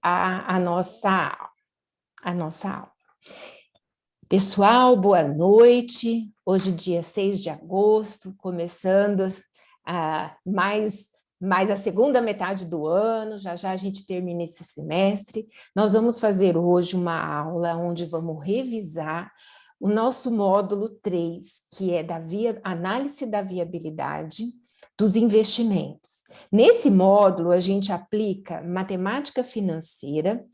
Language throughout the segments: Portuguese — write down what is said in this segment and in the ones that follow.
a nossa aula. Pessoal, boa noite. Hoje, dia 6 de agosto, começando mais a segunda metade do ano, já a gente termina esse semestre. Nós vamos fazer hoje uma aula onde vamos revisar o nosso módulo 3, que é da análise da viabilidade dos investimentos. Nesse módulo, a gente aplica matemática financeira,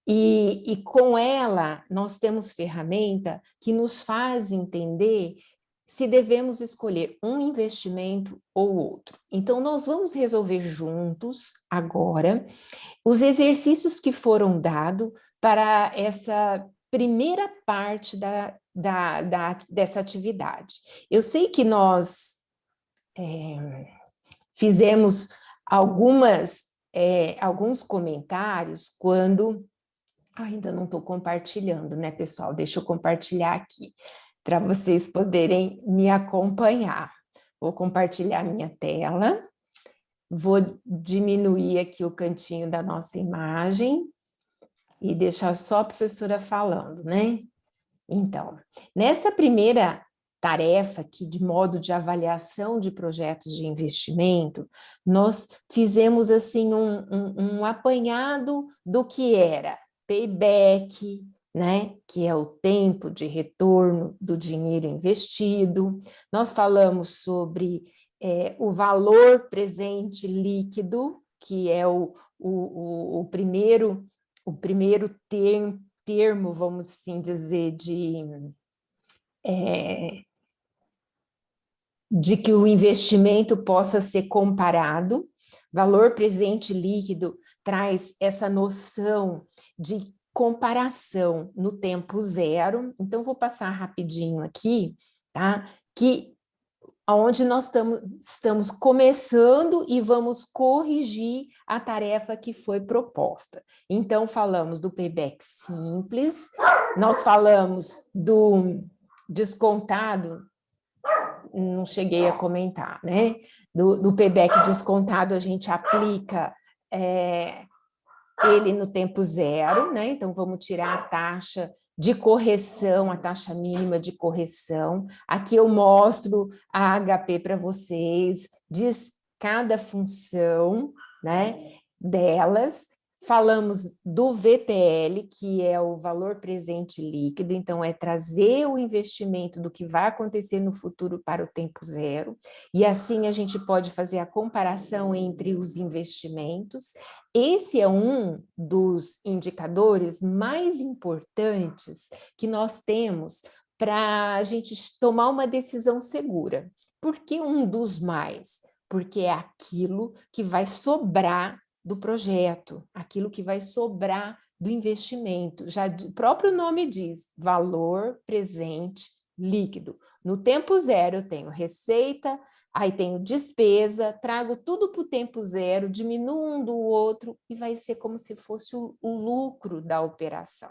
e com ela, nós temos ferramenta que nos faz entender se devemos escolher um investimento ou outro. Então, nós vamos resolver juntos, agora, os exercícios que foram dados para essa primeira parte dessa atividade. Eu sei que nós fizemos alguns comentários quando... Ainda não estou compartilhando, né, pessoal? Deixa eu compartilhar aqui, para vocês poderem me acompanhar. Vou compartilhar minha tela, vou diminuir aqui o cantinho da nossa imagem e deixar só a professora falando, né? Então, nessa primeira tarefa aqui, de modo de avaliação de projetos de investimento, nós fizemos, assim, um apanhado do que era payback, né, que é o tempo de retorno do dinheiro investido. Nós falamos sobre o valor presente líquido, que é o primeiro termo, vamos assim dizer, de que o investimento possa ser comparado. Valor presente líquido traz essa noção de comparação no tempo zero. Então, vou passar rapidinho aqui, tá? Onde nós estamos começando e vamos corrigir a tarefa que foi proposta. Então, falamos do payback simples, nós falamos do descontado, não cheguei a comentar, né? Do payback descontado, a gente aplica ele no tempo zero, né? Então, vamos tirar a taxa de correção, a taxa mínima de correção. Aqui eu mostro a HP para vocês, diz cada função, né, delas. Falamos do VPL, que é o valor presente líquido, então é trazer o investimento do que vai acontecer no futuro para o tempo zero, e assim a gente pode fazer a comparação entre os investimentos. Esse é um dos indicadores mais importantes que nós temos para a gente tomar uma decisão segura. Por que um dos mais? Porque é aquilo que vai sobrar do projeto, aquilo que vai sobrar do investimento. Já o próprio nome diz, valor presente líquido. No tempo zero eu tenho receita, aí tenho despesa, trago tudo para o tempo zero, diminuo um do outro e vai ser como se fosse o lucro da operação.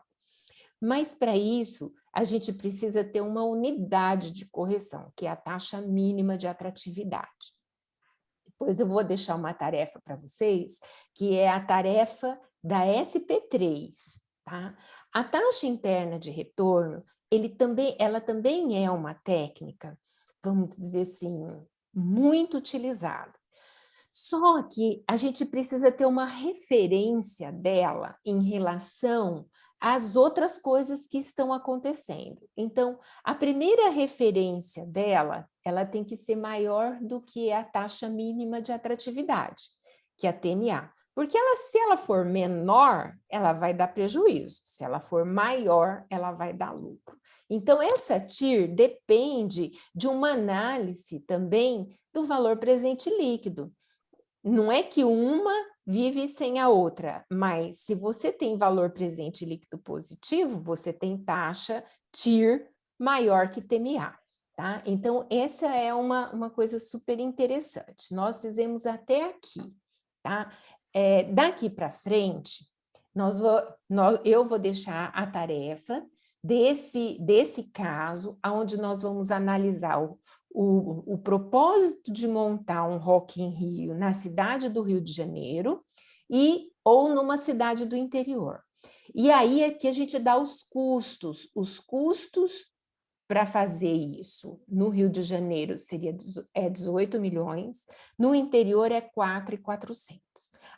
Mas para isso, a gente precisa ter uma unidade de correção, que é a taxa mínima de atratividade. Depois eu vou deixar uma tarefa para vocês, que é a tarefa da SP3, tá? A taxa interna de retorno, ela também é uma técnica, vamos dizer assim, muito utilizada. Só que a gente precisa ter uma referência dela em relação às outras coisas que estão acontecendo. Então, a primeira referência dela, ela tem que ser maior do que a taxa mínima de atratividade, que é a TMA. Porque se ela for menor, ela vai dar prejuízo. Se ela for maior, ela vai dar lucro. Então, essa TIR depende de uma análise também do valor presente líquido. Não é que uma vive sem a outra, mas se você tem valor presente líquido positivo, você tem taxa TIR maior que TMA, tá? Então, essa é uma coisa super interessante. Nós fizemos até aqui, tá? Daqui para frente, eu vou deixar a tarefa desse caso, onde nós vamos analisar o propósito de montar um Rock in Rio na cidade do Rio de Janeiro e ou numa cidade do interior. E aí é que a gente dá os custos para fazer isso. No Rio de Janeiro seria 18 milhões, no interior é 4.400.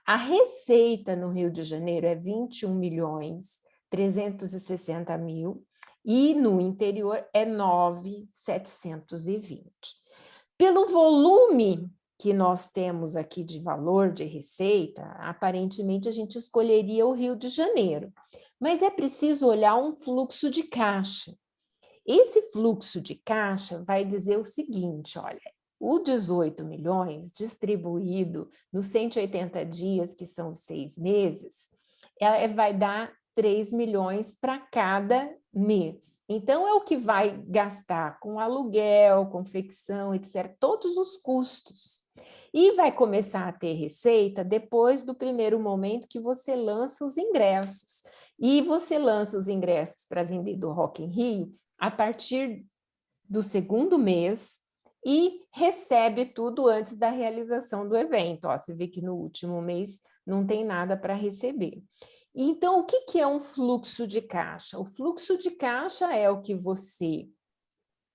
A receita no Rio de Janeiro é 21 milhões 360 mil e no interior é 9.720. Pelo volume que nós temos aqui de valor de receita, aparentemente a gente escolheria o Rio de Janeiro, mas é preciso olhar um fluxo de caixa. Esse fluxo de caixa vai dizer o seguinte, olha, o 18 milhões distribuído nos 180 dias, que são 6 meses, vai dar 3 milhões para cada mês. Então, é o que vai gastar com aluguel, confecção, etc., todos os custos. E vai começar a ter receita depois do primeiro momento que você lança os ingressos. E você lança os ingressos para vender do Rock in Rio a partir do segundo mês e recebe tudo antes da realização do evento. Ó, você vê que no último mês não tem nada para receber. Então, o que é um fluxo de caixa? O fluxo de caixa é o que você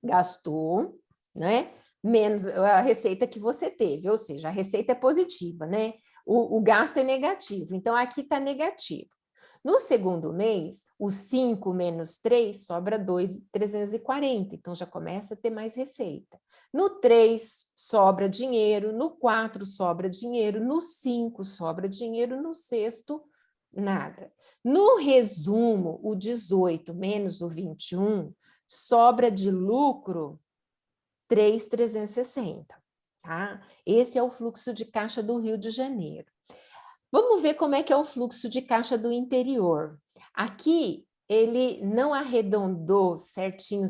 gastou, né? Menos a receita que você teve, ou seja, a receita é positiva, né? O gasto é negativo, então aqui está negativo. No segundo mês, o 5 menos 3 sobra 2.340, então já começa a ter mais receita. No 3 sobra dinheiro, no 4 sobra dinheiro, no 5 sobra dinheiro, no sexto nada. No resumo, o 18 menos o 21 sobra de lucro 3.360, tá? Esse é o fluxo de caixa do Rio de Janeiro. Vamos ver como é que é o fluxo de caixa do interior. Aqui, ele não arredondou certinho,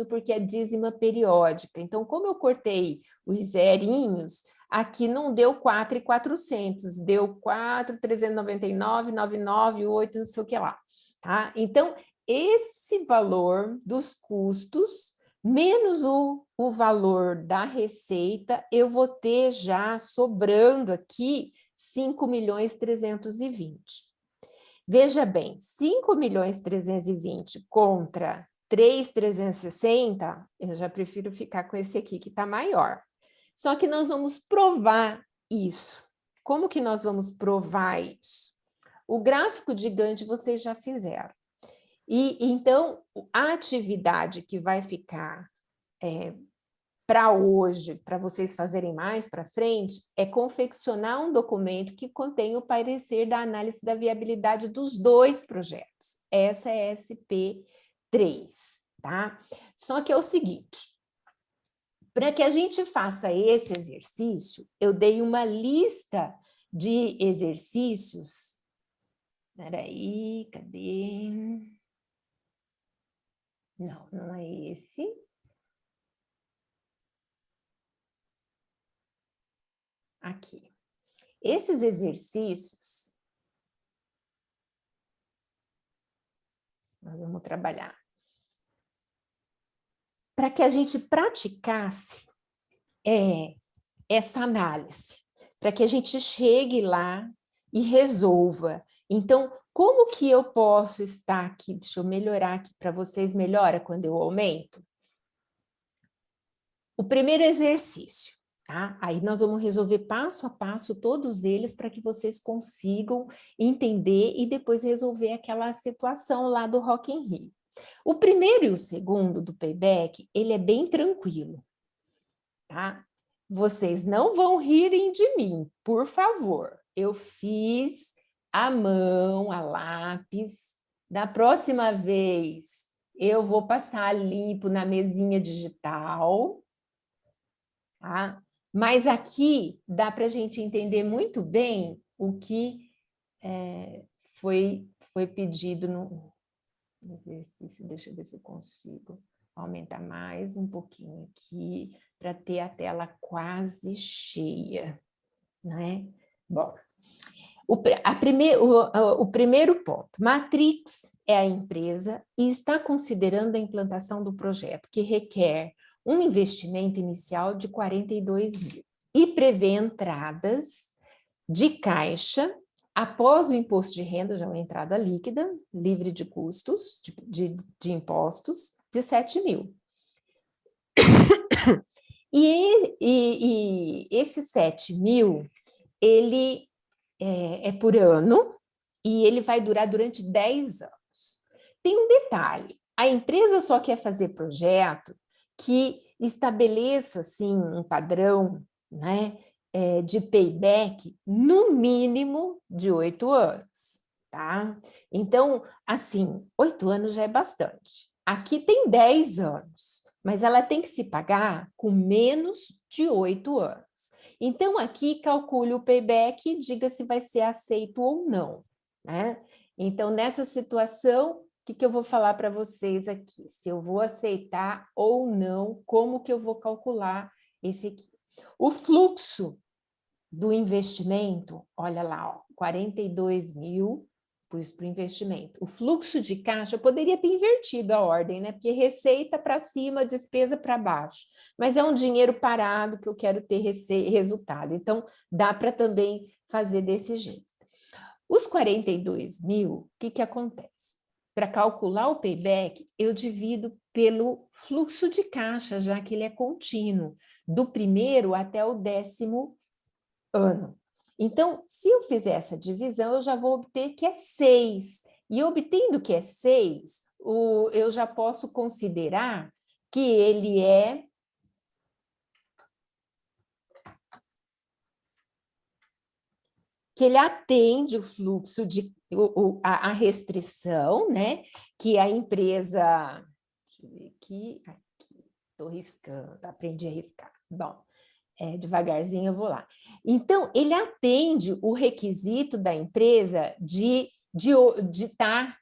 porque é dízima periódica. Então, como eu cortei os zerinhos, aqui não deu 4.400, deu 4.399, 998, não sei o que lá. Tá? Então, esse valor dos custos, menos o valor da receita, eu vou ter já sobrando aqui 5.320. Veja bem, 5.320 contra 3.360, eu já prefiro ficar com esse aqui que está maior. Só que nós vamos provar isso. Como que nós vamos provar isso? O gráfico de Gantt vocês já fizeram. E então, a atividade que vai ficar para hoje, para vocês fazerem mais para frente, é confeccionar um documento que contém o parecer da análise da viabilidade dos dois projetos. Essa é SP3, tá? Só que é o seguinte, para que a gente faça esse exercício, eu dei uma lista de exercícios. Espera aí, cadê? Não, não é esse. Aqui. Esses exercícios, nós vamos trabalhar para que a gente praticasse essa análise, para que a gente chegue lá e resolva. Então, como que eu posso estar aqui? Deixa eu melhorar aqui para vocês. Melhora quando eu aumento? O primeiro exercício. Tá? Aí nós vamos resolver passo a passo todos eles para que vocês consigam entender e depois resolver aquela situação lá do Rock in Rio. O primeiro e o segundo do payback, ele é bem tranquilo, tá? Vocês não vão rirem de mim, por favor. Eu fiz à mão, a lápis. Da próxima vez, eu vou passar limpo na mesinha digital, tá? Mas aqui dá para a gente entender muito bem o que foi pedido no exercício. Deixa eu ver se eu consigo aumentar mais um pouquinho aqui, para ter a tela quase cheia, né? Bom, o primeiro ponto, Matrix é a empresa e está considerando a implantação do projeto, que requer um investimento inicial de 42 mil e prevê entradas de caixa após o imposto de renda, já é uma entrada líquida, livre de custos, de impostos, de 7 mil. E esses 7 mil, ele é por ano, e ele vai durar durante 10 anos. Tem um detalhe, a empresa só quer fazer projeto que estabeleça, assim, um padrão, né, de payback no mínimo de 8 anos, tá? Então, assim, 8 anos já é bastante. Aqui tem 10 anos, mas ela tem que se pagar com menos de 8 anos. Então, aqui calcule o payback e diga se vai ser aceito ou não, né? Então, nessa situação, o que eu vou falar para vocês aqui? Se eu vou aceitar ou não, como que eu vou calcular esse aqui? O fluxo do investimento, olha lá, ó, 42 mil pus para o investimento. O fluxo de caixa, eu poderia ter invertido a ordem, né? Porque receita para cima, despesa para baixo. Mas é um dinheiro parado que eu quero ter resultado. Então, dá para também fazer desse jeito. Os 42 mil, o que acontece? Para calcular o payback, eu divido pelo fluxo de caixa, já que ele é contínuo, do primeiro até o 10º ano. Então, se eu fizer essa divisão, eu já vou obter que é 6. E obtendo que é 6, eu já posso considerar que ele é atende o fluxo de a restrição, né? Que a empresa. Deixa eu ver aqui, estou riscando, aprendi a riscar. Bom, devagarzinho eu vou lá. Então, ele atende o requisito da empresa de estar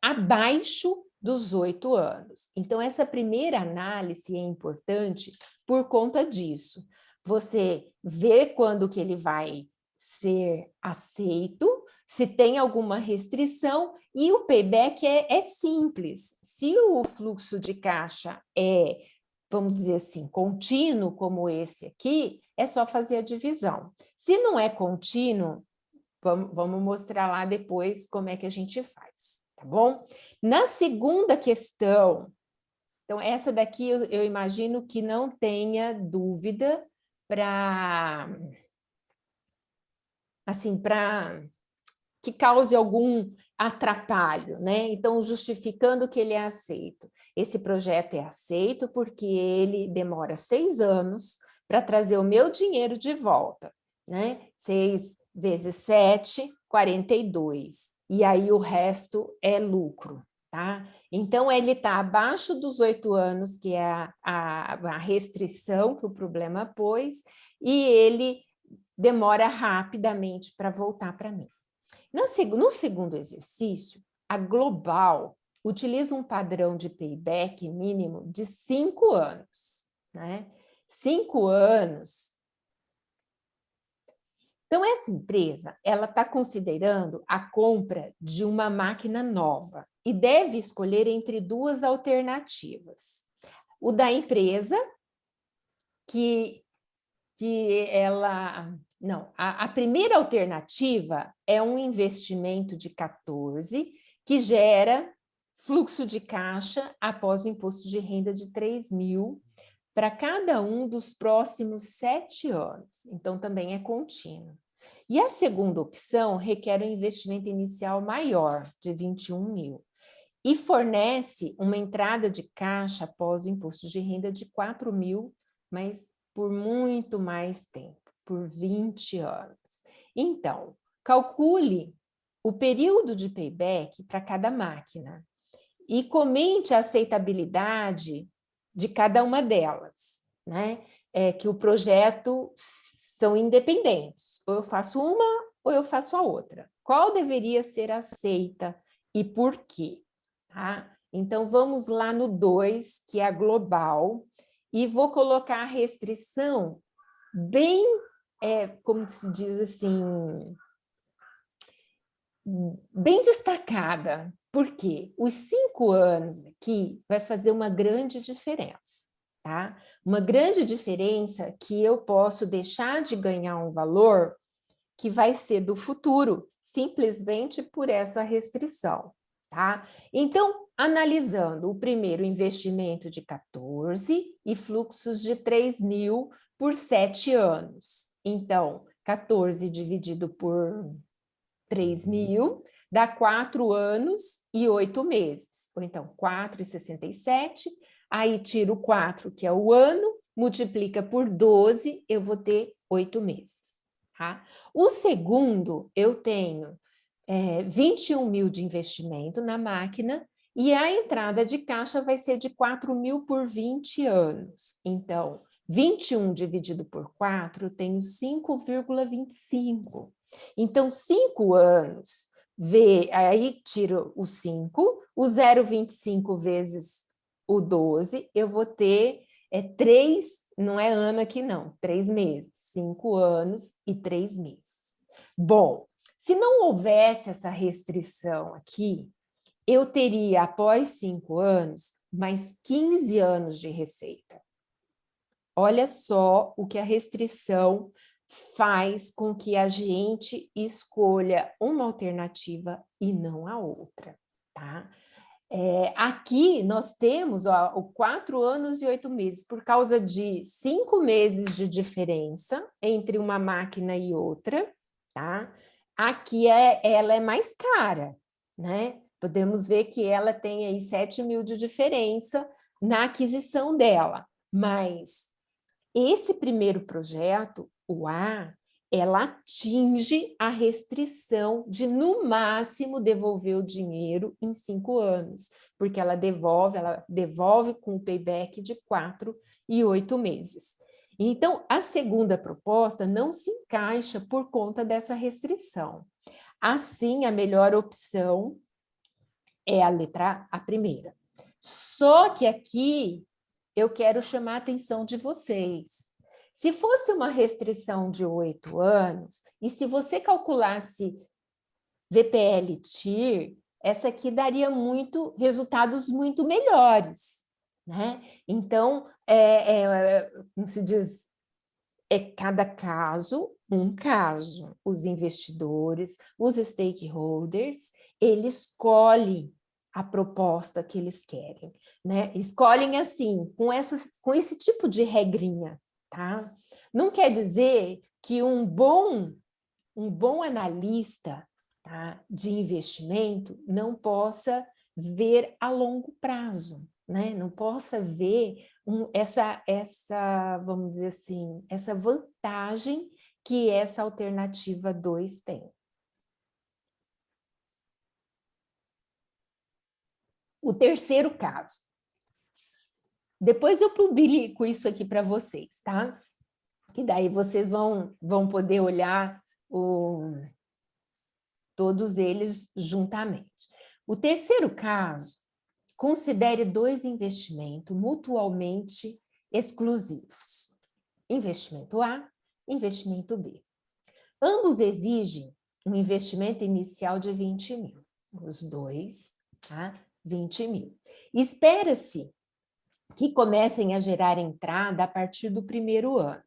abaixo dos 8 anos. Então, essa primeira análise é importante por conta disso. Você vê quando que ele vai ser aceito, se tem alguma restrição, e o payback é simples. Se o fluxo de caixa é, vamos dizer assim, contínuo, como esse aqui, é só fazer a divisão. Se não é contínuo, vamos mostrar lá depois como é que a gente faz, tá bom? Na segunda questão, então essa daqui eu imagino que não tenha dúvida para, assim, para que cause algum atrapalho, né? Então, justificando que ele é aceito. Esse projeto é aceito porque ele demora 6 anos para trazer o meu dinheiro de volta, né? 6 vezes 7, 42. E aí o resto é lucro, tá? Então, ele está abaixo dos 8 anos, que é a restrição que o problema pôs, e ele demora rapidamente para voltar para mim. No segundo exercício, a Global utiliza um padrão de payback mínimo de 5 anos, né? 5 anos. Então, essa empresa, ela está considerando a compra de uma máquina nova e deve escolher entre 2 alternativas. O da empresa, que ela... Não, a primeira alternativa é um investimento de 14, que gera fluxo de caixa após o imposto de renda de 3 mil para cada um dos próximos 7 anos. Então, também é contínuo. E a segunda opção requer um investimento inicial maior, de 21 mil, e fornece uma entrada de caixa após o imposto de renda de 4 mil, mas por muito mais tempo, por 20 anos. Então, calcule o período de payback para cada máquina e comente a aceitabilidade de cada uma delas, né? Que o projeto são independentes, ou eu faço uma ou eu faço a outra. Qual deveria ser aceita e por quê? Tá? Então, vamos lá no 2, que é a global, e vou colocar a restrição bem, como se diz assim, bem destacada. Por quê? Os 5 anos aqui vai fazer uma grande diferença, tá? Uma grande diferença que eu posso deixar de ganhar um valor que vai ser do futuro, simplesmente por essa restrição, tá? Então, analisando o primeiro investimento de 14 e fluxos de 3.000 por 7 anos. Então, 14 dividido por 3.000 dá 4 anos e 8 meses. Ou então, 4,67, aí tiro 4, que é o ano, multiplica por 12, eu vou ter 8 meses. Tá? O segundo, eu tenho 21.000 de investimento na máquina e a entrada de caixa vai ser de 4.000 por 20 anos. Então, 21 dividido por 4, eu tenho 5,25. Então, 5 anos, aí tiro o 5, o 0,25 vezes o 12, eu vou ter 3, não é ano aqui não, 3 meses, 5 anos e 3 meses. Bom, se não houvesse essa restrição aqui, eu teria, após 5 anos, mais 15 anos de receita. Olha só o que a restrição faz com que a gente escolha uma alternativa e não a outra, tá? Aqui nós temos o 4 anos e 8 meses, por causa de 5 meses de diferença entre uma máquina e outra, tá? Aqui ela é mais cara, né? Podemos ver que ela tem aí 7.000 de diferença na aquisição dela, mas esse primeiro projeto, o A, ela atinge a restrição de, no máximo, devolver o dinheiro em 5 anos, porque ela devolve com o payback de 4 e 8 meses. Então, a segunda proposta não se encaixa por conta dessa restrição. Assim, a melhor opção é a primeira. Só que aqui eu quero chamar a atenção de vocês. Se fosse uma restrição de 8 anos, e se você calculasse VPL-TIR, essa aqui daria resultados muito melhores, né? Então, como se diz, cada caso um caso. Os investidores, os stakeholders, eles escolhem a proposta que eles querem, né? Escolhem assim, com esse tipo de regrinha, tá? Não quer dizer que um bom analista, tá, de investimento não possa ver a longo prazo, né? Não possa ver vamos dizer assim, essa vantagem que essa alternativa 2 tem. O terceiro caso. Depois eu publico isso aqui para vocês, tá? Que daí vocês vão poder olhar todos eles juntamente. O terceiro caso, considere 2 investimentos mutualmente exclusivos. Investimento A, investimento B. Ambos exigem um investimento inicial de 20.000. Os dois, tá? 20.000. Espera-se que comecem a gerar entrada a partir do primeiro ano.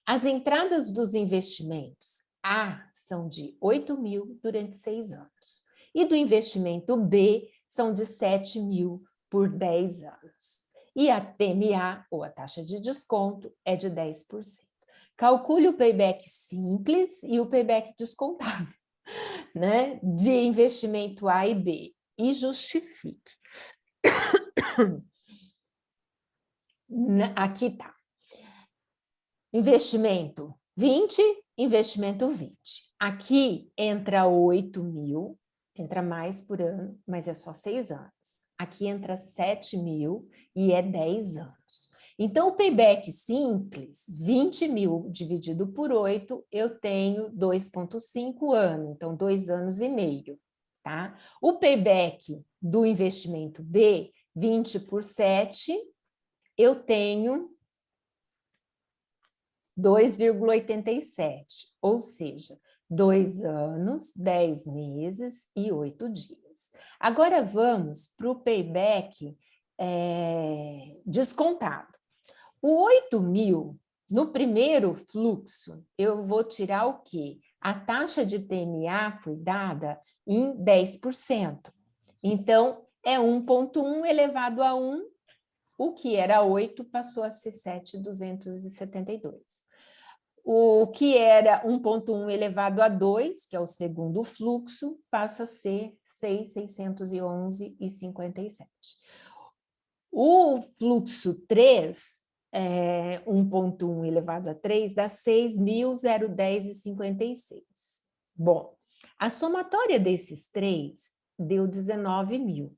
As entradas dos investimentos A são de 8.000 durante 6 anos. E do investimento B são de 7.000 por 10 anos. E a TMA, ou a taxa de desconto, é de 10%. Calcule o payback simples e o payback descontado, né, de investimento A e B e justifique. Aqui está. Investimento 20, investimento 20. Aqui entra 8.000, entra mais por ano, mas é só 6 anos. Aqui entra 7.000 e é 10 anos. Então, o payback simples, 20.000 dividido por 8, eu tenho 2,5 anos, então 2 anos e meio, tá? O payback do investimento B, 20 por 7, eu tenho 2,87, ou seja, 2 anos, 10 meses e 8 dias. Agora vamos para o payback descontado. O 8.000, no primeiro fluxo, eu vou tirar o quê? a taxa de TMA foi dada em 10%. Então, é 1,1 elevado a 1, o que era 8 passou a ser 7,272. O que era 1,1 elevado a 2, que é o segundo fluxo, passa a ser 6,611,57. O fluxo 3, 1,1 elevado a 3, dá 6.010,56. Bom, a somatória desses três deu 19 mil.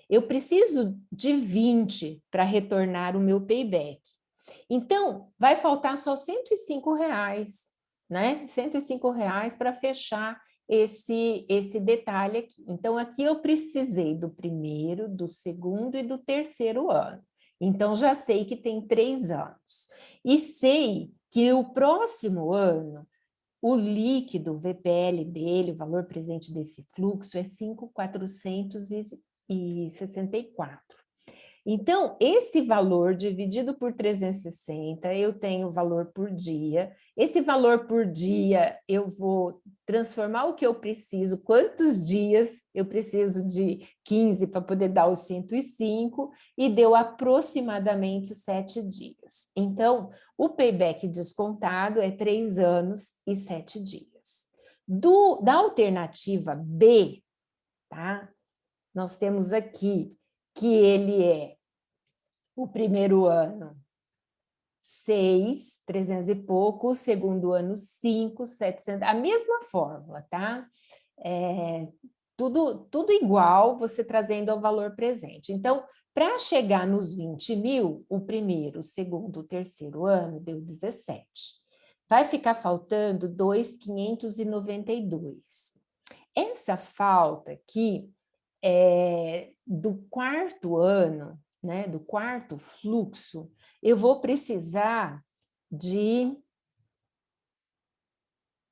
Eu preciso de 20 para retornar o meu payback. Então, vai faltar só R$105, né? R$105 para fechar esse detalhe aqui. Então, aqui eu precisei do primeiro, do segundo e do terceiro ano. Então, já sei que tem 3 anos. E sei que o próximo ano, o líquido VPL dele, o valor presente desse fluxo, é 5.464. Então, esse valor dividido por 360, eu tenho o valor por dia. Esse valor por dia, eu vou transformar o que eu preciso, quantos dias eu preciso de 15 para poder dar os 105, e deu aproximadamente 7 dias. Então, o payback descontado é 3 anos e 7 dias. Da alternativa B, tá? Nós temos aqui que ele é o primeiro ano 6, 300 e pouco, o segundo ano 5, 700, a mesma fórmula, tá? Tudo igual, você trazendo ao valor presente. Então, para chegar nos 20 mil, o primeiro, o segundo, o terceiro ano deu 17. Vai ficar faltando 2.592. Essa falta aqui é do quarto ano, né, do quarto fluxo, eu vou precisar de...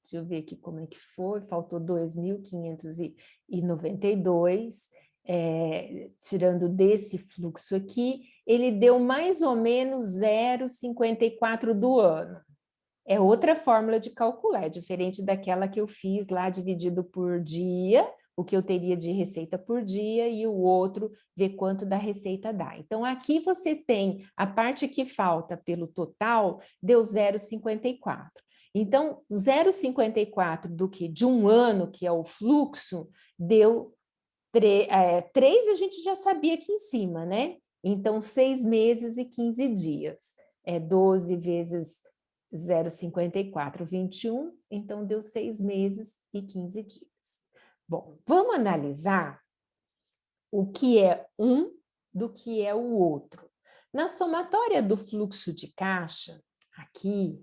Deixa eu ver aqui como é que foi, faltou 2.592, tirando desse fluxo aqui, ele deu mais ou menos 0,54 do ano. É outra fórmula de calcular, é diferente daquela que eu fiz lá, dividido por dia, o que eu teria de receita por dia, e o outro ver quanto da receita dá. Então, aqui você tem a parte que falta pelo total, deu 0,54. Então, 0,54 do que de um ano, que é o fluxo, deu 3, a gente já sabia aqui em cima, né? Então, 6 meses e 15 dias. 12 vezes 0,54, 21, então deu 6 meses e 15 dias. Bom, vamos analisar o que é um do que é o outro. Na somatória do fluxo de caixa, aqui,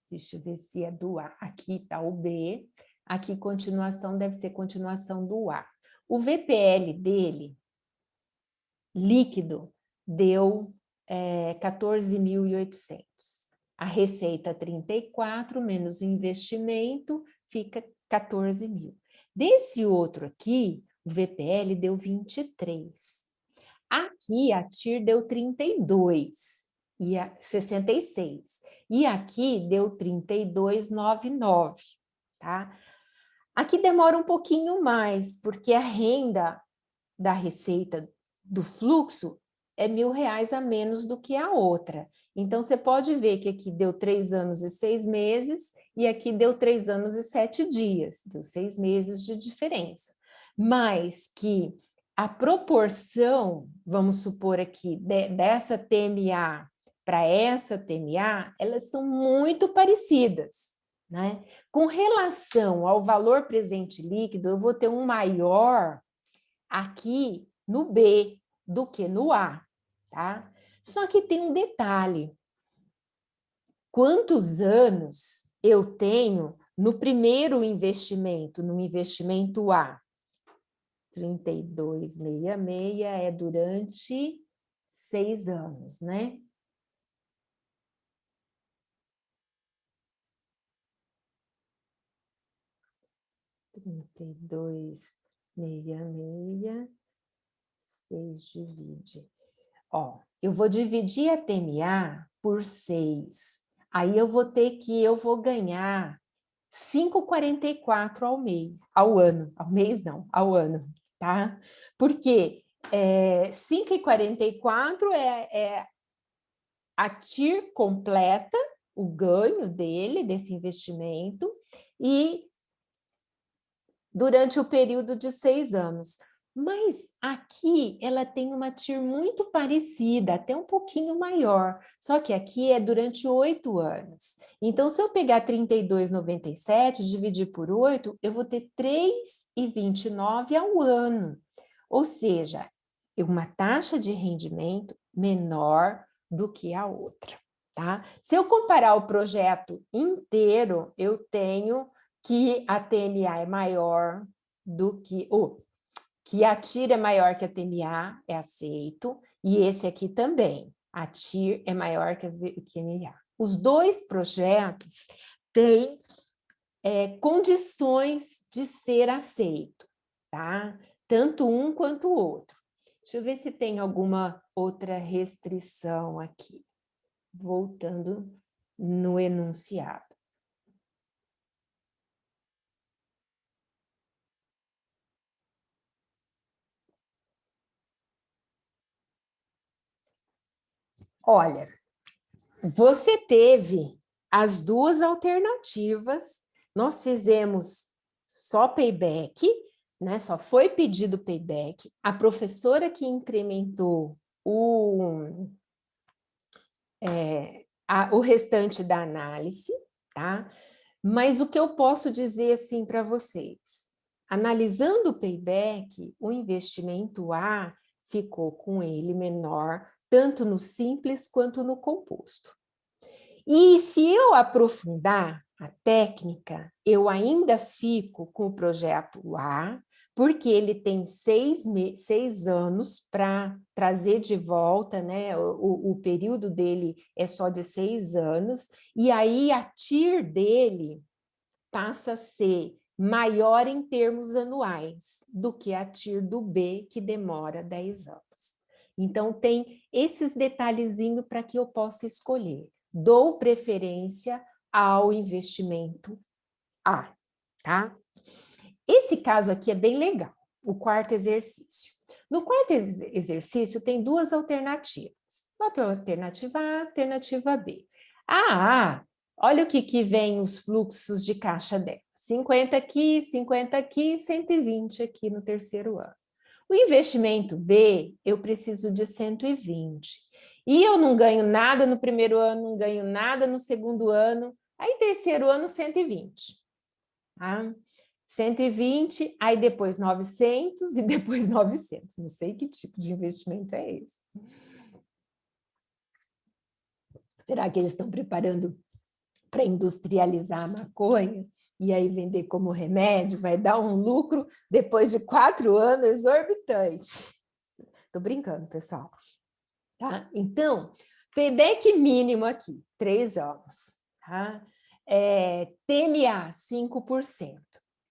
deixa eu ver se é do A, aqui está o B, aqui continuação deve ser continuação do A. O VPL dele, líquido, deu 14.800. A receita 34, menos o investimento, fica 14 mil. Desse outro aqui, o VPL deu 23. Aqui, a TIR deu 32, e 66. E aqui deu 32,99, tá? Aqui demora um pouquinho mais, porque a renda da receita do fluxo é R$1.000 a menos do que a outra. Então, você pode ver que aqui deu 3 anos e 6 meses, e aqui deu 3 anos e 7 dias, deu 6 meses de diferença. Mas que a proporção, vamos supor aqui, dessa TMA para essa TMA, elas são muito parecidas, né? Com relação ao valor presente líquido, eu vou ter um maior aqui no B do que no A, tá? Só que tem um detalhe. Quantos anos eu tenho no primeiro investimento, no investimento A? 32,66 é durante 6 anos, né? Trinta e dois, 66, 6 divide. Ó, eu vou dividir a TMA por 6. Aí eu vou ganhar 5,44 ao ano, tá? Porque 5,44 é a TIR completa, o ganho dele, desse investimento, e durante o período de 6 anos. Mas aqui ela tem uma TIR muito parecida, até um pouquinho maior, só que aqui é durante 8 anos. Então, se eu pegar 32,97 e dividir por 8, eu vou ter 3,29 ao ano. Ou seja, uma taxa de rendimento menor do que a outra, tá? Se eu comparar o projeto inteiro, eu tenho que a TMA é maior do que a TIR é maior que a TMA, é aceito, e esse aqui também, a TIR é maior que a TMA. Os dois projetos têm condições de ser aceito, tá? Tanto um quanto o outro. Deixa eu ver se tem alguma outra restrição aqui. Voltando no enunciado. Olha, você teve as duas alternativas, nós fizemos só payback, né? Só foi pedido payback, a professora que incrementou o restante da análise, tá? Mas o que eu posso dizer assim para vocês? Analisando o payback, o investimento A ficou com ele menor, tanto no simples quanto no composto. E se eu aprofundar a técnica, eu ainda fico com o projeto A, porque ele tem 6 anos para trazer de volta, né? O período dele é só de 6 anos, e aí a TIR dele passa a ser maior em termos anuais do que a TIR do B, que demora 10 anos. Então, tem esses detalhezinhos para que eu possa escolher. Dou preferência ao investimento A, tá? Esse caso aqui é bem legal, o quarto exercício. No quarto exercício tem duas alternativas. Alternativa A, alternativa B. A A, olha o que vem os fluxos de caixa dela. 50 aqui, 50 aqui, 120 aqui no terceiro ano. O investimento B, eu preciso de 120. E eu não ganho nada no primeiro ano, não ganho nada no segundo ano, aí terceiro ano 120. Tá? 120, aí depois 900 e depois 900. Não sei que tipo de investimento é esse. Será que eles estão preparando para industrializar a maconha e aí vender como remédio? Vai dar um lucro depois de 4 anos exorbitante. Estou brincando, pessoal. Tá? Então, payback mínimo aqui, 3 anos. Tá? TMA, 5%.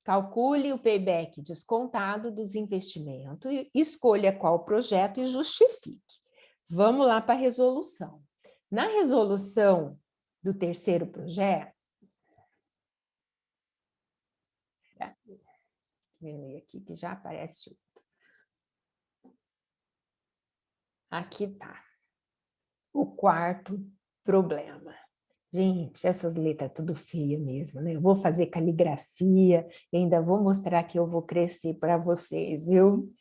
Calcule o payback descontado dos investimentos, escolha qual projeto e justifique. Vamos lá para a resolução. Na resolução do terceiro projeto, vem aqui que já aparece outro. Aqui está o quarto problema. Gente, essas letras tudo feia mesmo, né? Eu vou fazer caligrafia e ainda vou mostrar que eu vou crescer para vocês, viu?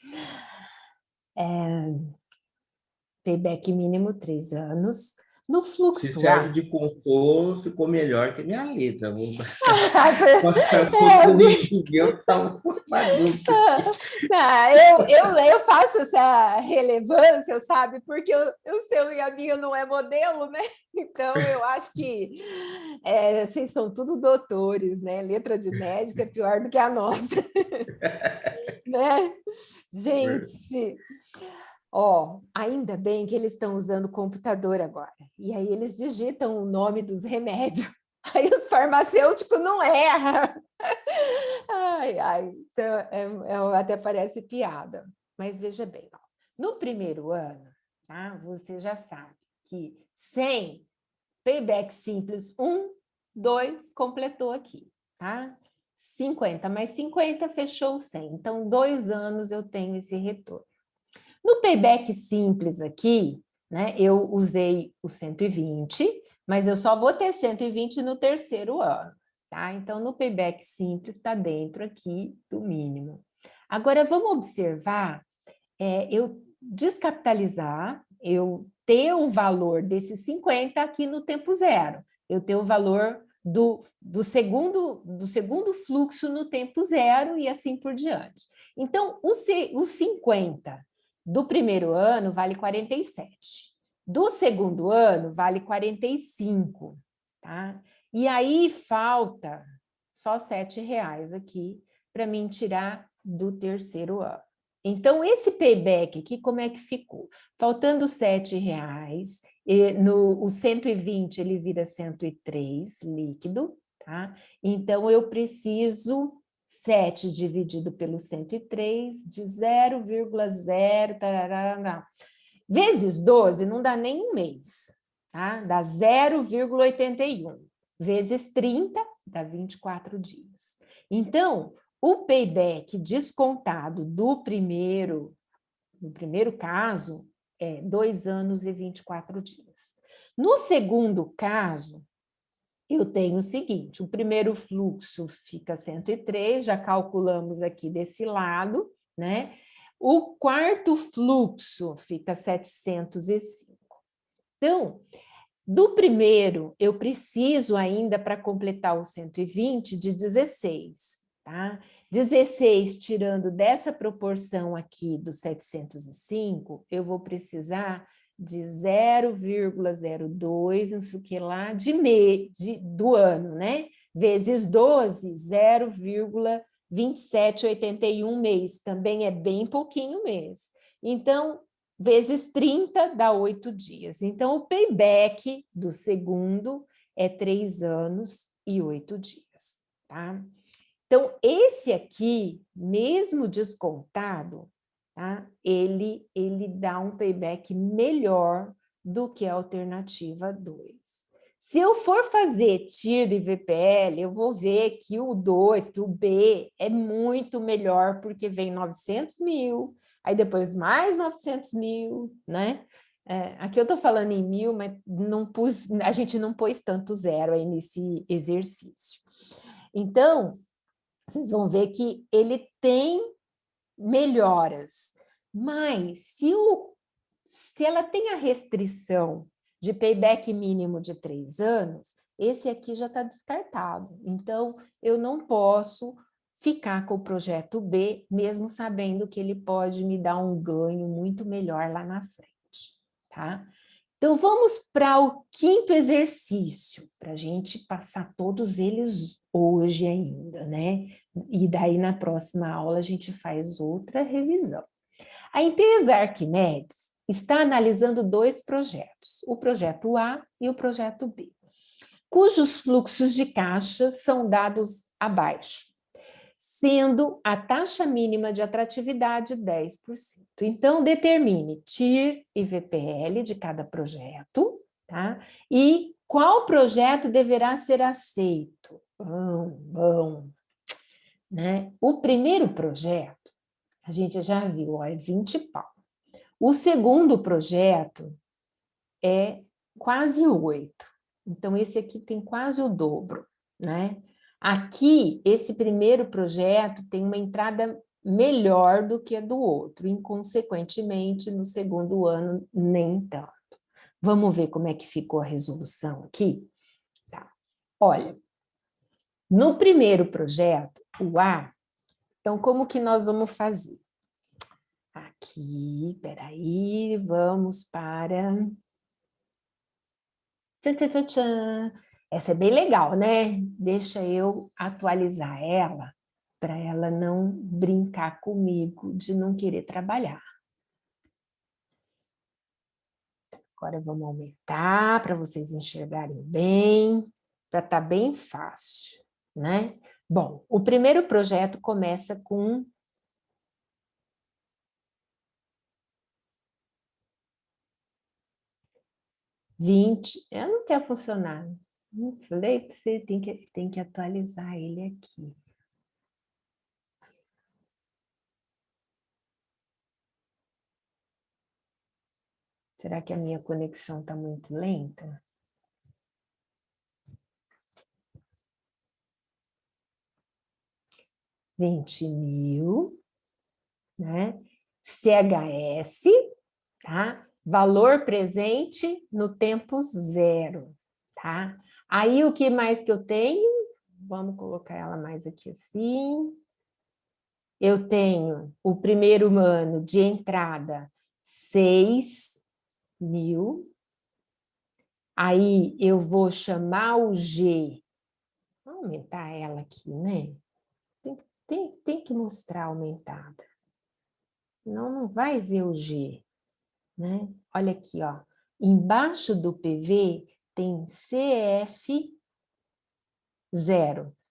Payback mínimo 3 anos. No Se fluxo serve A... de consolo, ficou melhor que a minha letra. Vou mostrar É, tudo corrigir, tá uma bagunça. eu faço essa relevância, sabe? Porque o seu e a minha não é modelo, né? Então, eu acho que vocês são tudo doutores, né? Letra de médico é pior do que a nossa, né? Gente, ainda bem que eles estão usando computador agora. E aí eles digitam o nome dos remédios. Aí os farmacêuticos não erram. Ai, ai, então, até parece piada. Mas veja bem, no primeiro ano, tá, você já sabe que 100 payback simples 1, 2, completou aqui, tá? 50 mais 50 fechou 100. Então, 2 anos eu tenho esse retorno. No payback simples aqui, né, eu usei o 120, mas eu só vou ter 120 no terceiro ano, tá? Então, no payback simples está dentro aqui do mínimo. Agora, vamos observar, eu descapitalizar, eu ter o valor desses 50 aqui no tempo zero, eu ter o valor do segundo fluxo no tempo zero e assim por diante. Então, os 50 do primeiro ano vale 47, do segundo ano vale 45, tá? E aí falta só R$7 aqui para mim tirar do terceiro ano. Então, esse payback aqui, como é que ficou? Faltando R$7, o 120 ele vira 103 líquido, tá? Então, eu preciso 7 dividido pelo 103 de 0,0 vezes 12 não dá nem um mês, tá? Dá 0,81 vezes 30 dá 24 dias. Então, o payback descontado no primeiro caso é 2 anos e 24 dias. No segundo caso, eu tenho o seguinte, o primeiro fluxo fica 103, já calculamos aqui desse lado, né? O quarto fluxo fica 705. Então, do primeiro, eu preciso ainda, para completar o 120, de 16, tá? 16 tirando dessa proporção aqui do 705, eu vou precisar de 0,02, não sei o que lá, do ano, né? Vezes 12, 0,2781 mês, também é bem pouquinho mês. Então, vezes 30 dá 8 dias. Então, o payback do segundo é 3 anos e 8 dias, tá? Então, esse aqui, mesmo descontado, tá? Ele dá um payback melhor do que a alternativa 2. Se eu for fazer TIR e VPL, eu vou ver que o 2, que o B, é muito melhor, porque vem 900 mil, aí depois mais 900 mil, né? Aqui eu estou falando em 1.000, mas a gente não pôs tanto zero aí nesse exercício. Então, vocês vão ver que ele tem melhoras, mas se ela tem a restrição de payback mínimo de 3 anos, esse aqui já está descartado. Então, eu não posso ficar com o projeto B, mesmo sabendo que ele pode me dar um ganho muito melhor lá na frente, tá? Então, vamos para o quinto exercício, para a gente passar todos eles hoje ainda, né? E daí, na próxima aula, a gente faz outra revisão. A empresa Arquimedes está analisando 2 projetos, o projeto A e o projeto B, cujos fluxos de caixa são dados abaixo, sendo a taxa mínima de atratividade 10%. Então, determine TIR e VPL de cada projeto, tá? E qual projeto deverá ser aceito? Bom, né? O primeiro projeto, a gente já viu, ó, é 20 pau. O segundo projeto é quase 8. Então, esse aqui tem quase o dobro, né? Aqui, esse primeiro projeto tem uma entrada melhor do que a do outro, inconsequentemente, no segundo ano, nem tanto. Vamos ver como é que ficou a resolução aqui? Tá. Olha, no primeiro projeto, o A, então, como que nós vamos fazer? Aqui, peraí, vamos para... Tchan, tchan, tchan, tchan. Essa é bem legal, né? Deixa eu atualizar ela para ela não brincar comigo de não querer trabalhar. Agora vamos aumentar para vocês enxergarem bem, para estar bem fácil, né? Bom, o primeiro projeto começa com 20, eu não quero funcionar. Falei para você, tem que atualizar ele aqui. Será que a minha conexão está muito lenta? R$20.000, né? CHS, tá? Valor presente no tempo zero, tá? Aí, o que mais que eu tenho? Vamos colocar ela mais aqui assim. Eu tenho o primeiro ano de entrada, 6.000. Aí, eu vou chamar o G. Vou aumentar ela aqui, né? Tem que mostrar aumentada. Senão, não vai ver o G, né? Olha aqui, ó. Embaixo do PV tem CF0,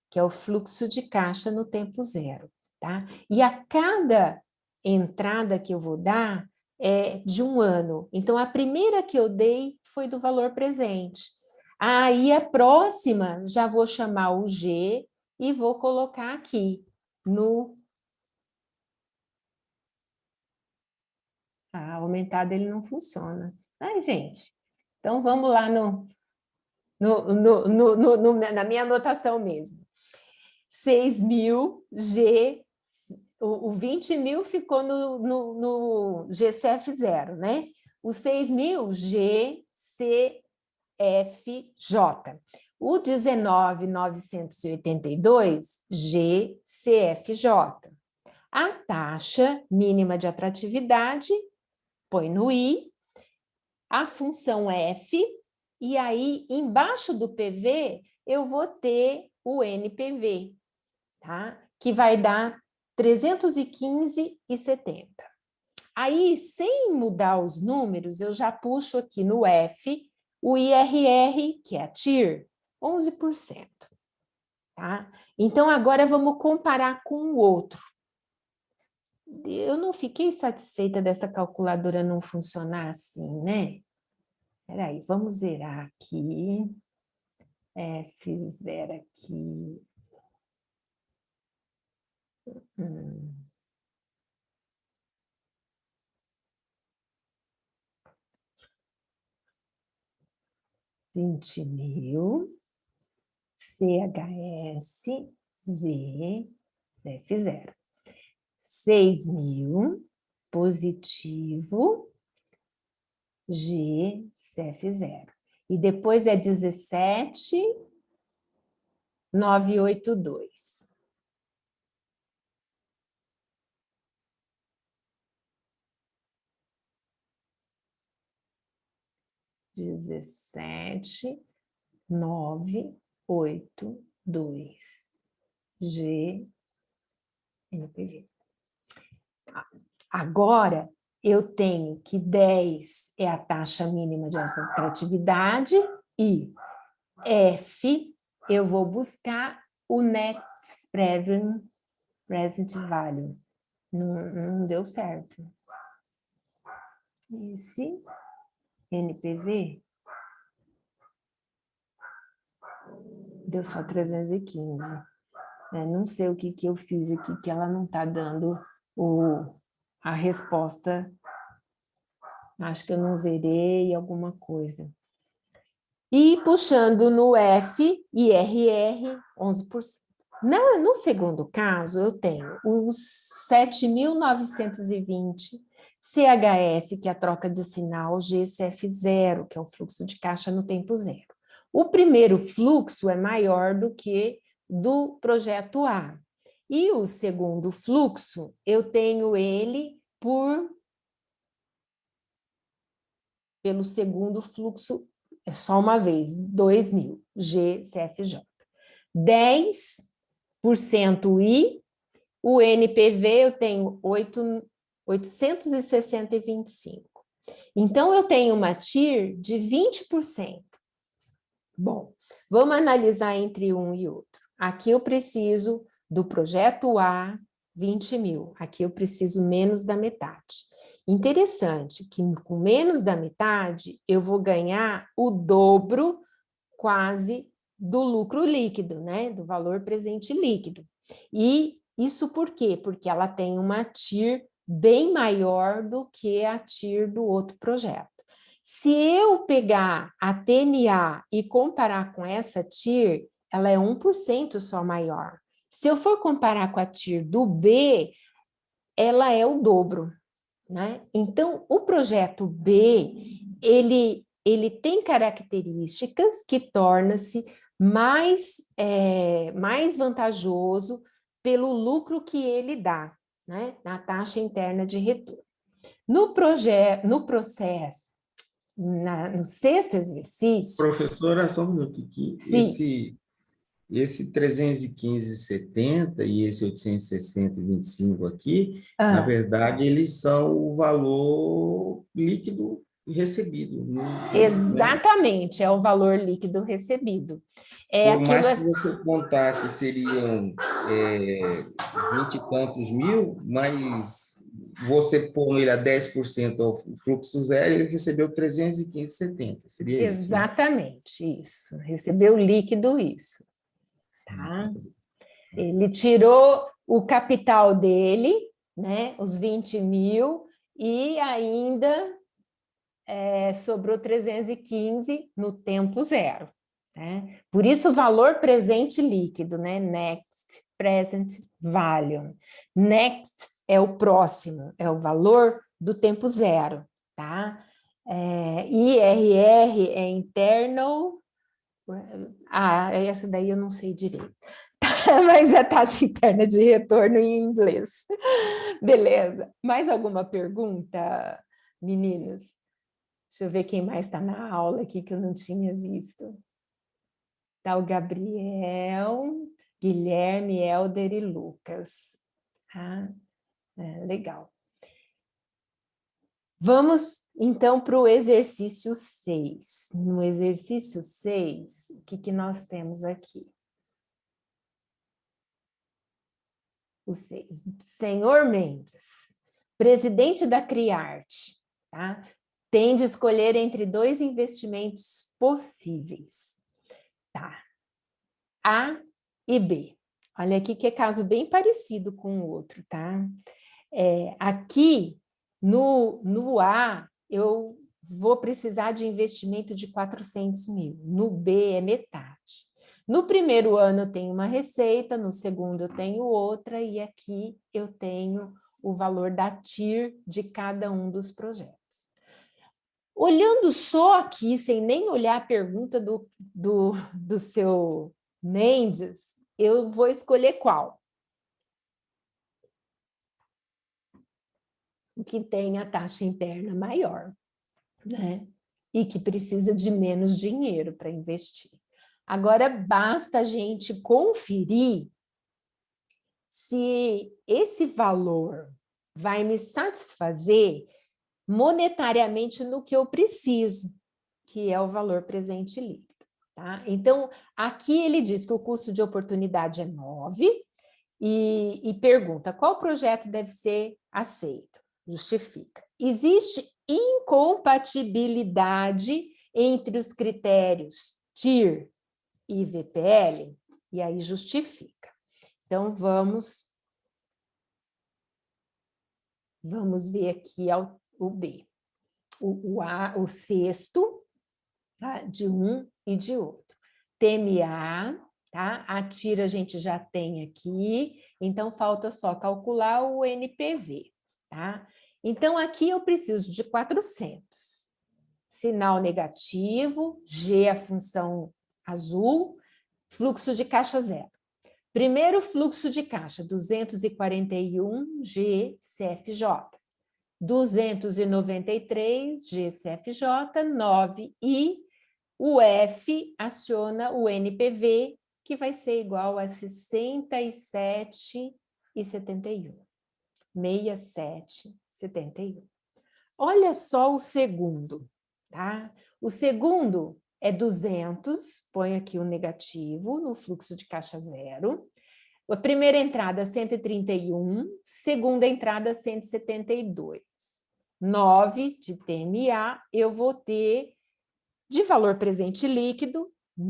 que é o fluxo de caixa no tempo zero, tá? E a cada entrada que eu vou dar é de 1 ano. Então, a primeira que eu dei foi do valor presente. Aí, a próxima, já vou chamar o G e vou colocar aqui no... Ah, aumentado ele não funciona. Ai, gente, então vamos lá na minha anotação mesmo. 6.000 G, o 20.000 ficou no GCF0, né? O 6.000 GCFJ. O 19.982 GCFJ. A taxa mínima de atratividade, põe no I, a função F, e aí, embaixo do PV, eu vou ter o NPV, tá? Que vai dar 315,70. Aí, sem mudar os números, eu já puxo aqui no F o IRR, que é a TIR, 11%. Tá? Então, agora vamos comparar com o outro. Eu não fiquei satisfeita dessa calculadora não funcionar assim, né? Espera aí, vamos zerar aqui. F0 aqui. 20.000, CHS, Z, CF0. 6.000, positivo, G, CF0. E depois é 17.982. G, NPV. Agora, eu tenho que 10 é a taxa mínima de atratividade e F, eu vou buscar o Net Present Value. Não deu certo. Esse NPV deu só 315. Não sei o que eu fiz aqui, que ela não está dando a resposta. Acho que eu não zerei alguma coisa. E puxando no F, IRR, 11%. No segundo caso, eu tenho os 7.920 CHS, que é a troca de sinal, GCF0, que é o fluxo de caixa no tempo zero. O primeiro fluxo é maior do que do projeto A. E o segundo fluxo, eu tenho ele pelo segundo fluxo, é só uma vez, 2.000, GCFJ. 10% I, o NPV eu tenho 860,25. Então, eu tenho uma TIR de 20%. Bom, vamos analisar entre um e outro. Aqui eu preciso do projeto A, 20.000. Aqui eu preciso menos da metade. Interessante que com menos da metade eu vou ganhar o dobro quase do lucro líquido, né? Do valor presente líquido. E isso por quê? Porque ela tem uma TIR bem maior do que a TIR do outro projeto. Se eu pegar a TMA e comparar com essa TIR, ela é 1% só maior. Se eu for comparar com a TIR do B, ela é o dobro, né? Então, o projeto B, ele tem características que torna-se mais vantajoso pelo lucro que ele dá, né? Na taxa interna de retorno. No processo, no sexto exercício... Professora, só um minuto aqui. Sim. Esse 315,70 e esse 860,25 aqui, na verdade, eles são o valor líquido recebido. Né? Exatamente, é o valor líquido recebido. Por mais que você contar que seriam 20 e tantos mil, mas você pôr ele a 10% ao fluxo zero, ele recebeu 315,70. Seria isso, né? Exatamente, isso. Recebeu líquido, isso. Tá? Ele tirou o capital dele, né, os 20 mil, e ainda sobrou 315 no tempo zero. Né? Por isso o valor presente líquido, né? Next present value. Next é o próximo, é o valor do tempo zero. Tá? IRR é internal... essa daí eu não sei direito. Mas é taxa interna de retorno em inglês. Beleza. Mais alguma pergunta, meninos? Deixa eu ver quem mais está na aula aqui que eu não tinha visto. Está o Gabriel, Guilherme, Helder e Lucas. Legal. Vamos, então, para o exercício 6. No exercício 6, o que nós temos aqui? O 6. Senhor Mendes, presidente da Criarte, tá? Tem de escolher entre dois investimentos possíveis. Tá. A e B. Olha aqui que é caso bem parecido com o outro, tá? Aqui, no A, eu vou precisar de investimento de 400 mil. No B, é metade. No primeiro ano eu tenho uma receita, no segundo eu tenho outra, e aqui eu tenho o valor da TIR de cada um dos projetos. Olhando só aqui, sem nem olhar a pergunta do seu Mendes, eu vou escolher qual? O que tem a taxa interna maior, né? E que precisa de menos dinheiro para investir. Agora, basta a gente conferir se esse valor vai me satisfazer monetariamente no que eu preciso, que é o valor presente líquido. Tá? Então, aqui ele diz que o custo de oportunidade é 9 e pergunta qual projeto deve ser aceito. Justifica. Existe incompatibilidade entre os critérios TIR e VPL? E aí justifica. Então, vamos ver aqui o B. O sexto, tá? De um e de outro. TMA, tá? A TIR a gente já tem aqui, então falta só calcular o NPV, tá? Então, aqui eu preciso de 400. Sinal negativo, G a função azul, fluxo de caixa zero. Primeiro fluxo de caixa, 241 GCFJ. 293 GCFJ, 9 e o F aciona o NPV, que vai ser igual a 67,71. 67,71. Olha só o segundo, tá? O segundo é 200, põe aqui o negativo no fluxo de caixa zero. A primeira entrada, 131, segunda entrada, 172. 9 de TMA, eu vou ter, de valor presente líquido, R$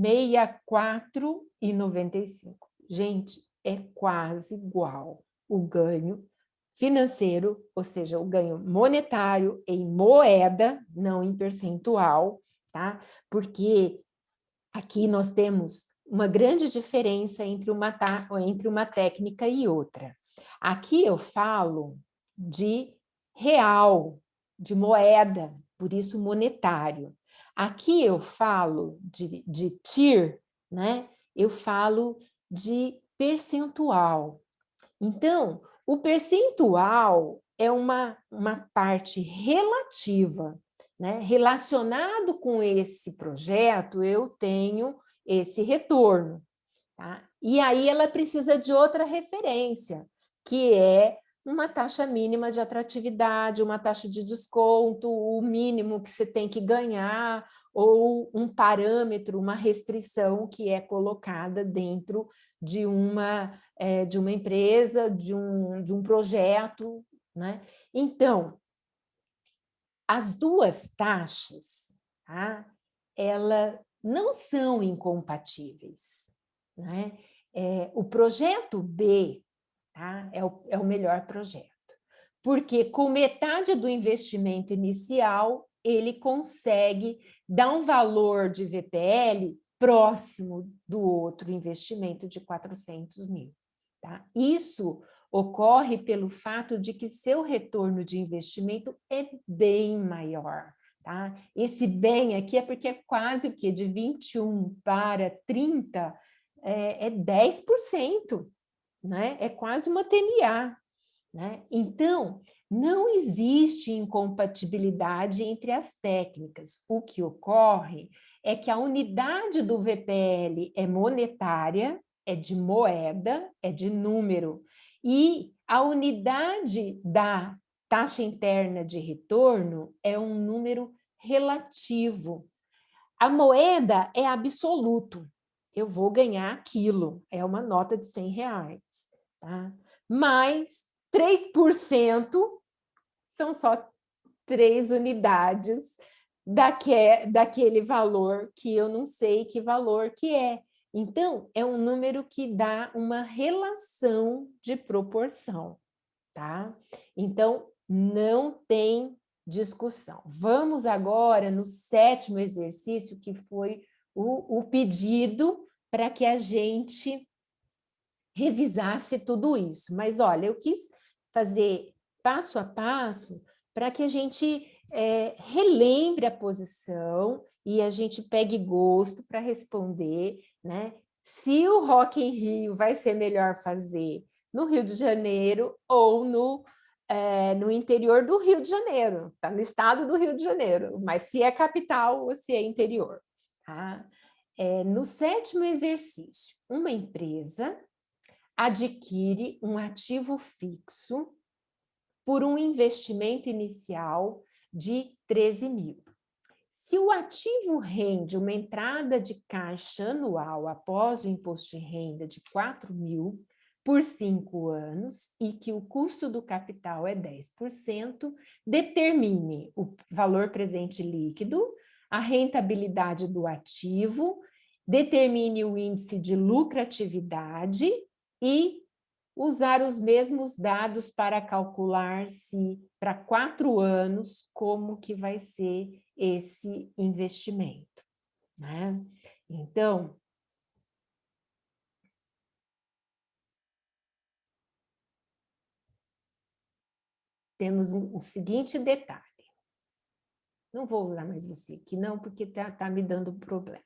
64,95. Gente, é quase igual o ganho financeiro, ou seja, o ganho monetário em moeda, não em percentual, tá? Porque aqui nós temos uma grande diferença entre uma técnica e outra. Aqui eu falo de real, de moeda, por isso monetário. Aqui eu falo de TIR, né? Eu falo de percentual. Então, o percentual é uma parte relativa, né? Relacionado com esse projeto, eu tenho esse retorno. Tá? E aí ela precisa de outra referência, que é uma taxa mínima de atratividade, uma taxa de desconto, o mínimo que você tem que ganhar, ou um parâmetro, uma restrição que é colocada dentro de uma empresa, de um projeto. Né? Então, as duas taxas, tá? Elas não são incompatíveis. Né? O projeto B, tá? É o melhor projeto, porque com metade do investimento inicial, ele consegue dar um valor de VPL próximo do outro investimento de 400 mil. Tá? Isso ocorre pelo fato de que seu retorno de investimento é bem maior. Tá? Esse bem aqui é porque é quase o quê? De 21 para 30 é 10%, né? É quase uma TMA. Né? Então, não existe incompatibilidade entre as técnicas. O que ocorre é que a unidade do VPL é monetária, é de moeda, é de número, e a unidade da taxa interna de retorno é um número relativo. A moeda é absoluto. Eu vou ganhar aquilo, é uma nota de R$ 100. Tá? Mas 3% são só 3 unidades daquele valor que eu não sei que valor que é. Então, é um número que dá uma relação de proporção, tá? Então, não tem discussão. Vamos agora no 7º exercício, que foi o pedido para que a gente revisasse tudo isso. Mas, olha, eu quis fazer passo a passo para que a gente relembre a posição e a gente pegue gosto para responder, né? Se o Rock in Rio vai ser melhor fazer no Rio de Janeiro ou no interior do Rio de Janeiro, tá? No estado do Rio de Janeiro, mas se é capital ou se é interior. Tá? No 7º exercício, uma empresa adquire um ativo fixo por um investimento inicial de 13 mil. Se o ativo rende uma entrada de caixa anual após o imposto de renda de 4 mil por 5 anos e que o custo do capital é 10%, determine o valor presente líquido, a rentabilidade do ativo, determine o índice de lucratividade e usar os mesmos dados para calcular se para 4 anos como que vai ser esse investimento. Né? Então, temos o seguinte detalhe. Não vou usar mais você aqui não, porque tá me dando um problema.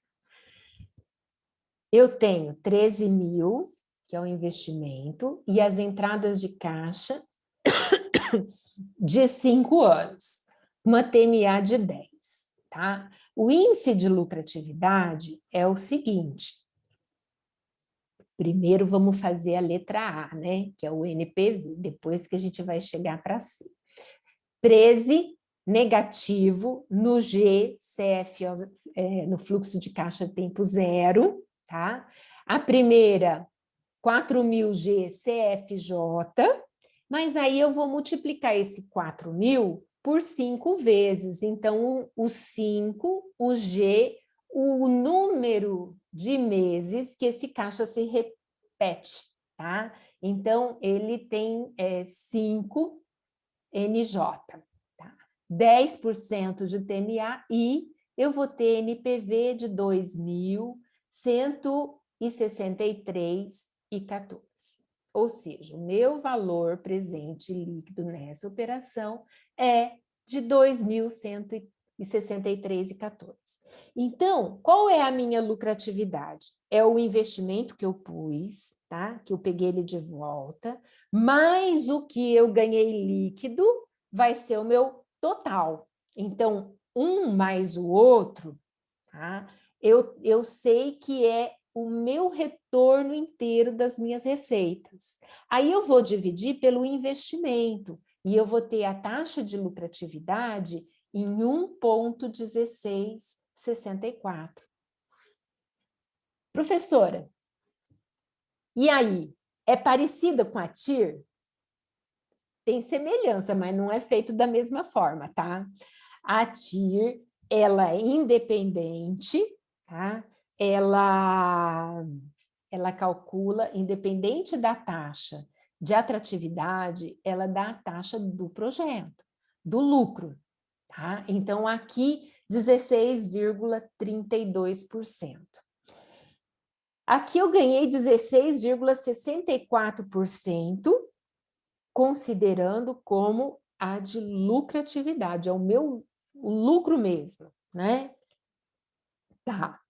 Eu tenho 13 mil, que é o investimento, e as entradas de caixa de 5 anos, uma TMA de 10. Tá? O índice de lucratividade é o seguinte. Primeiro vamos fazer a letra A, né? Que é o NPV, depois que a gente vai chegar para C. 13 negativo no GCF, no fluxo de caixa tempo zero, tá? A primeira, 4.000 GCFJ, mas aí eu vou multiplicar esse 4.000 por 5 vezes. Então, o 5, o G, o número de meses que esse caixa se repete, tá? Então, ele tem 5 NJ, tá? 10% de TMA e eu vou ter NPV de 2.163,14. Ou seja, o meu valor presente líquido nessa operação é de 2.163,14. Então, qual é a minha lucratividade? É o investimento que eu pus, tá? Que eu peguei ele de volta, mais o que eu ganhei líquido vai ser o meu total. Então, um mais o outro, tá? Eu sei que é o meu retorno inteiro das minhas receitas. Aí eu vou dividir pelo investimento e eu vou ter a taxa de lucratividade em 1,1664. Professora, e aí? É parecida com a TIR? Tem semelhança, mas não é feito da mesma forma, tá? A TIR, ela é independente, tá? Ela calcula, independente da taxa de atratividade, ela dá a taxa do projeto, do lucro, tá? Então, aqui, 16,32%. Aqui eu ganhei 16,64%, considerando como a de lucratividade, é o meu lucro mesmo, né? Tá.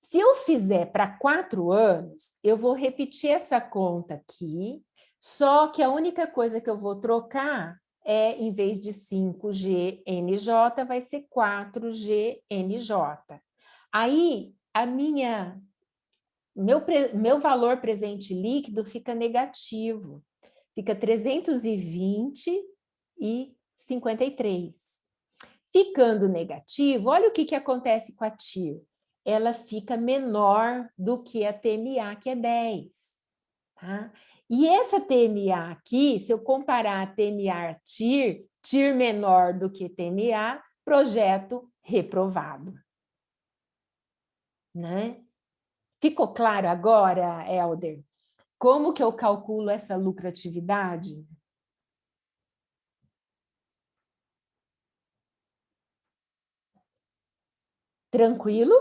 Se eu fizer para 4 anos, eu vou repetir essa conta aqui, só que a única coisa que eu vou trocar é, em vez de 5GNJ, vai ser 4GNJ. Aí, meu valor presente líquido fica negativo, fica 320,53. Ficando negativo, olha o que acontece com a TIR. Ela fica menor do que a TMA, que é 10. Tá? E essa TMA aqui, se eu comparar a TMA TIR, TIR menor do que TMA, projeto reprovado. Né? Ficou claro agora, Helder? Como que eu calculo essa lucratividade? Tranquilo?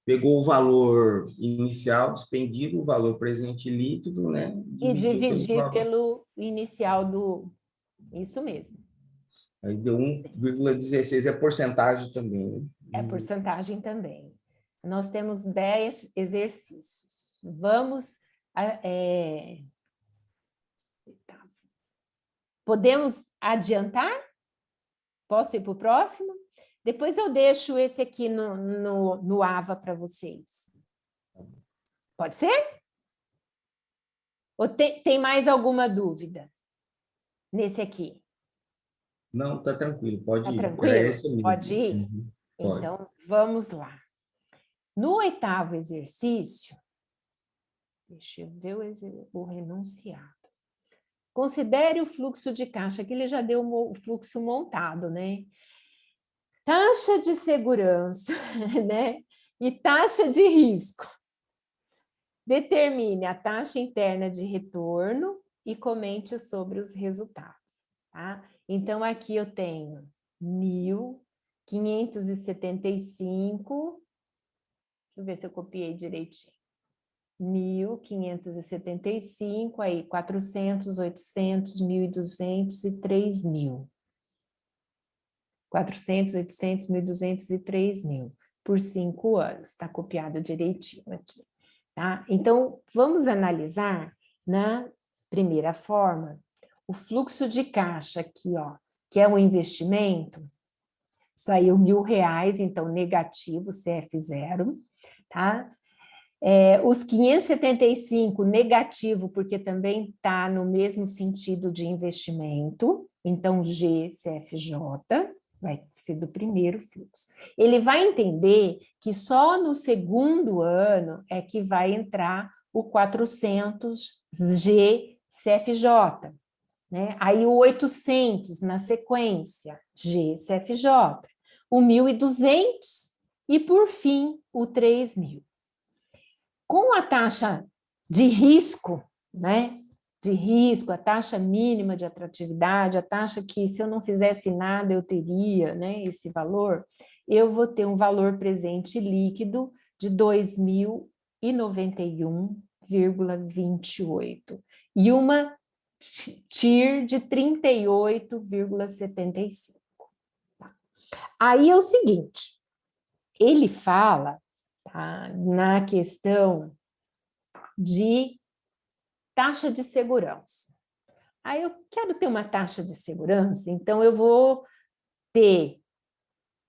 Pegou o valor inicial expendido, o valor presente líquido, né? E Dividiu pelo dividir valor. pelo inicial do... Isso mesmo. Aí deu 1,16, é porcentagem também, né? É porcentagem também. Nós temos 10 exercícios. Vamos... Podemos adiantar? Posso ir para o próximo? Depois eu deixo esse aqui no AVA para vocês. Pode ser? Ou tem mais alguma dúvida nesse aqui? Não, tá tranquilo, pode Tá ir. Era tranquilo? esse Pode mesmo. ir? Uhum, pode. Então, vamos lá. No 8º exercício, deixa eu ver o renunciado. Considere o fluxo de caixa, que ele já deu o fluxo montado, né? Taxa de segurança, né? E taxa de risco. Determine a taxa interna de retorno e comente sobre os resultados, tá? Então, aqui eu tenho 1.575, deixa eu ver se eu copiei direitinho. 1.575, aí 400, 800, 1.200 e 3.000. 400, 800, 1.200 e 3.000 por 5 anos. Está copiado direitinho aqui. Tá? Então, vamos analisar na primeira forma o fluxo de caixa aqui, ó, que é um investimento, saiu R$1.000, então negativo, CF0, tá? Os 575 negativo, porque também está no mesmo sentido de investimento, então GCFJ vai ser do primeiro fluxo. Ele vai entender que só no segundo ano é que vai entrar o 400 GCFJ, né? Aí o 800 na sequência, GCFJ, o 1.200 e, por fim, o 3.000. Com a taxa de risco, né? De risco, a taxa mínima de atratividade, a taxa que, se eu não fizesse nada, eu teria, né, esse valor, eu vou ter um valor presente líquido de 2.091,28 e uma TIR de 38,75. Aí é o seguinte, ele fala, tá, na questão de taxa de segurança. Aí eu quero ter uma taxa de segurança, então eu vou ter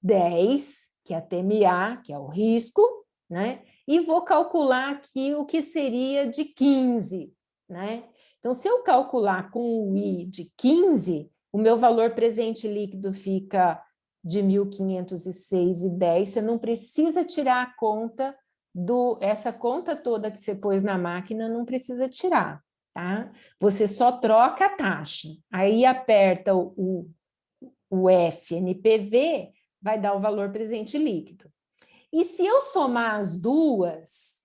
10, que é a TMA, que é o risco, né? E vou calcular aqui o que seria de 15, né? Então, se eu calcular com o I de 15, o meu valor presente líquido fica de 1.506,10. Você não precisa tirar a conta essa conta toda que você pôs na máquina, não precisa tirar, tá? Você só troca a taxa. Aí aperta o FNPV, vai dar o valor presente líquido. E se eu somar as duas,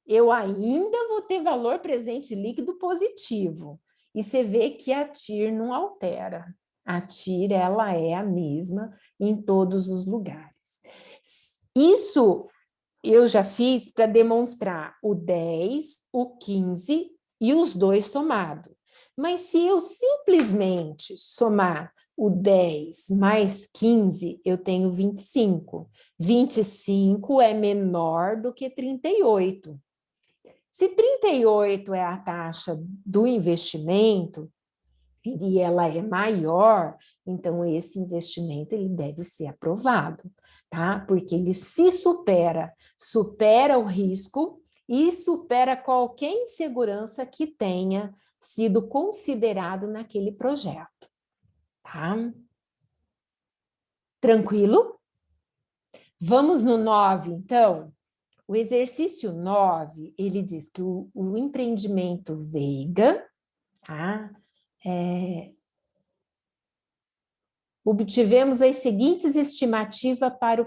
eu ainda vou ter valor presente líquido positivo. E você vê que a TIR não altera. A TIR, ela é a mesma em todos os lugares. Isso eu já fiz para demonstrar o 10, o 15 e os dois somados. Mas se eu simplesmente somar o 10 mais 15, eu tenho 25. 25 é menor do que 38. Se 38 é a taxa do investimento, e ela é maior, então esse investimento ele deve ser aprovado, tá? Porque ele se supera o risco e supera qualquer insegurança que tenha sido considerado naquele projeto, tá? Tranquilo? Vamos no 9, então. O exercício 9, ele diz que o empreendimento Veiga, tá? Obtivemos as seguintes estimativas para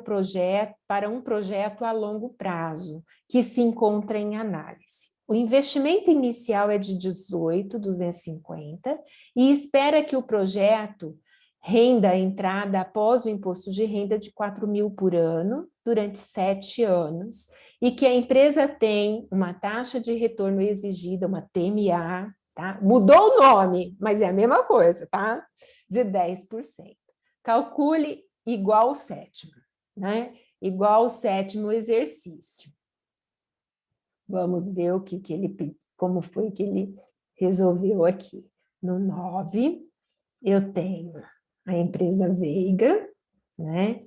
um projeto a longo prazo, que se encontra em análise. O investimento inicial é de 18.250 e espera que o projeto renda a entrada após o imposto de renda de 4.000 por ano durante 7 anos e que a empresa tem uma taxa de retorno exigida, uma TMA, tá? Mudou o nome, mas é a mesma coisa, tá? De 10%. Calcule igual ao sétimo, né? Igual ao sétimo exercício. Vamos ver como foi que ele resolveu aqui. No 9, eu tenho a empresa Veiga, né?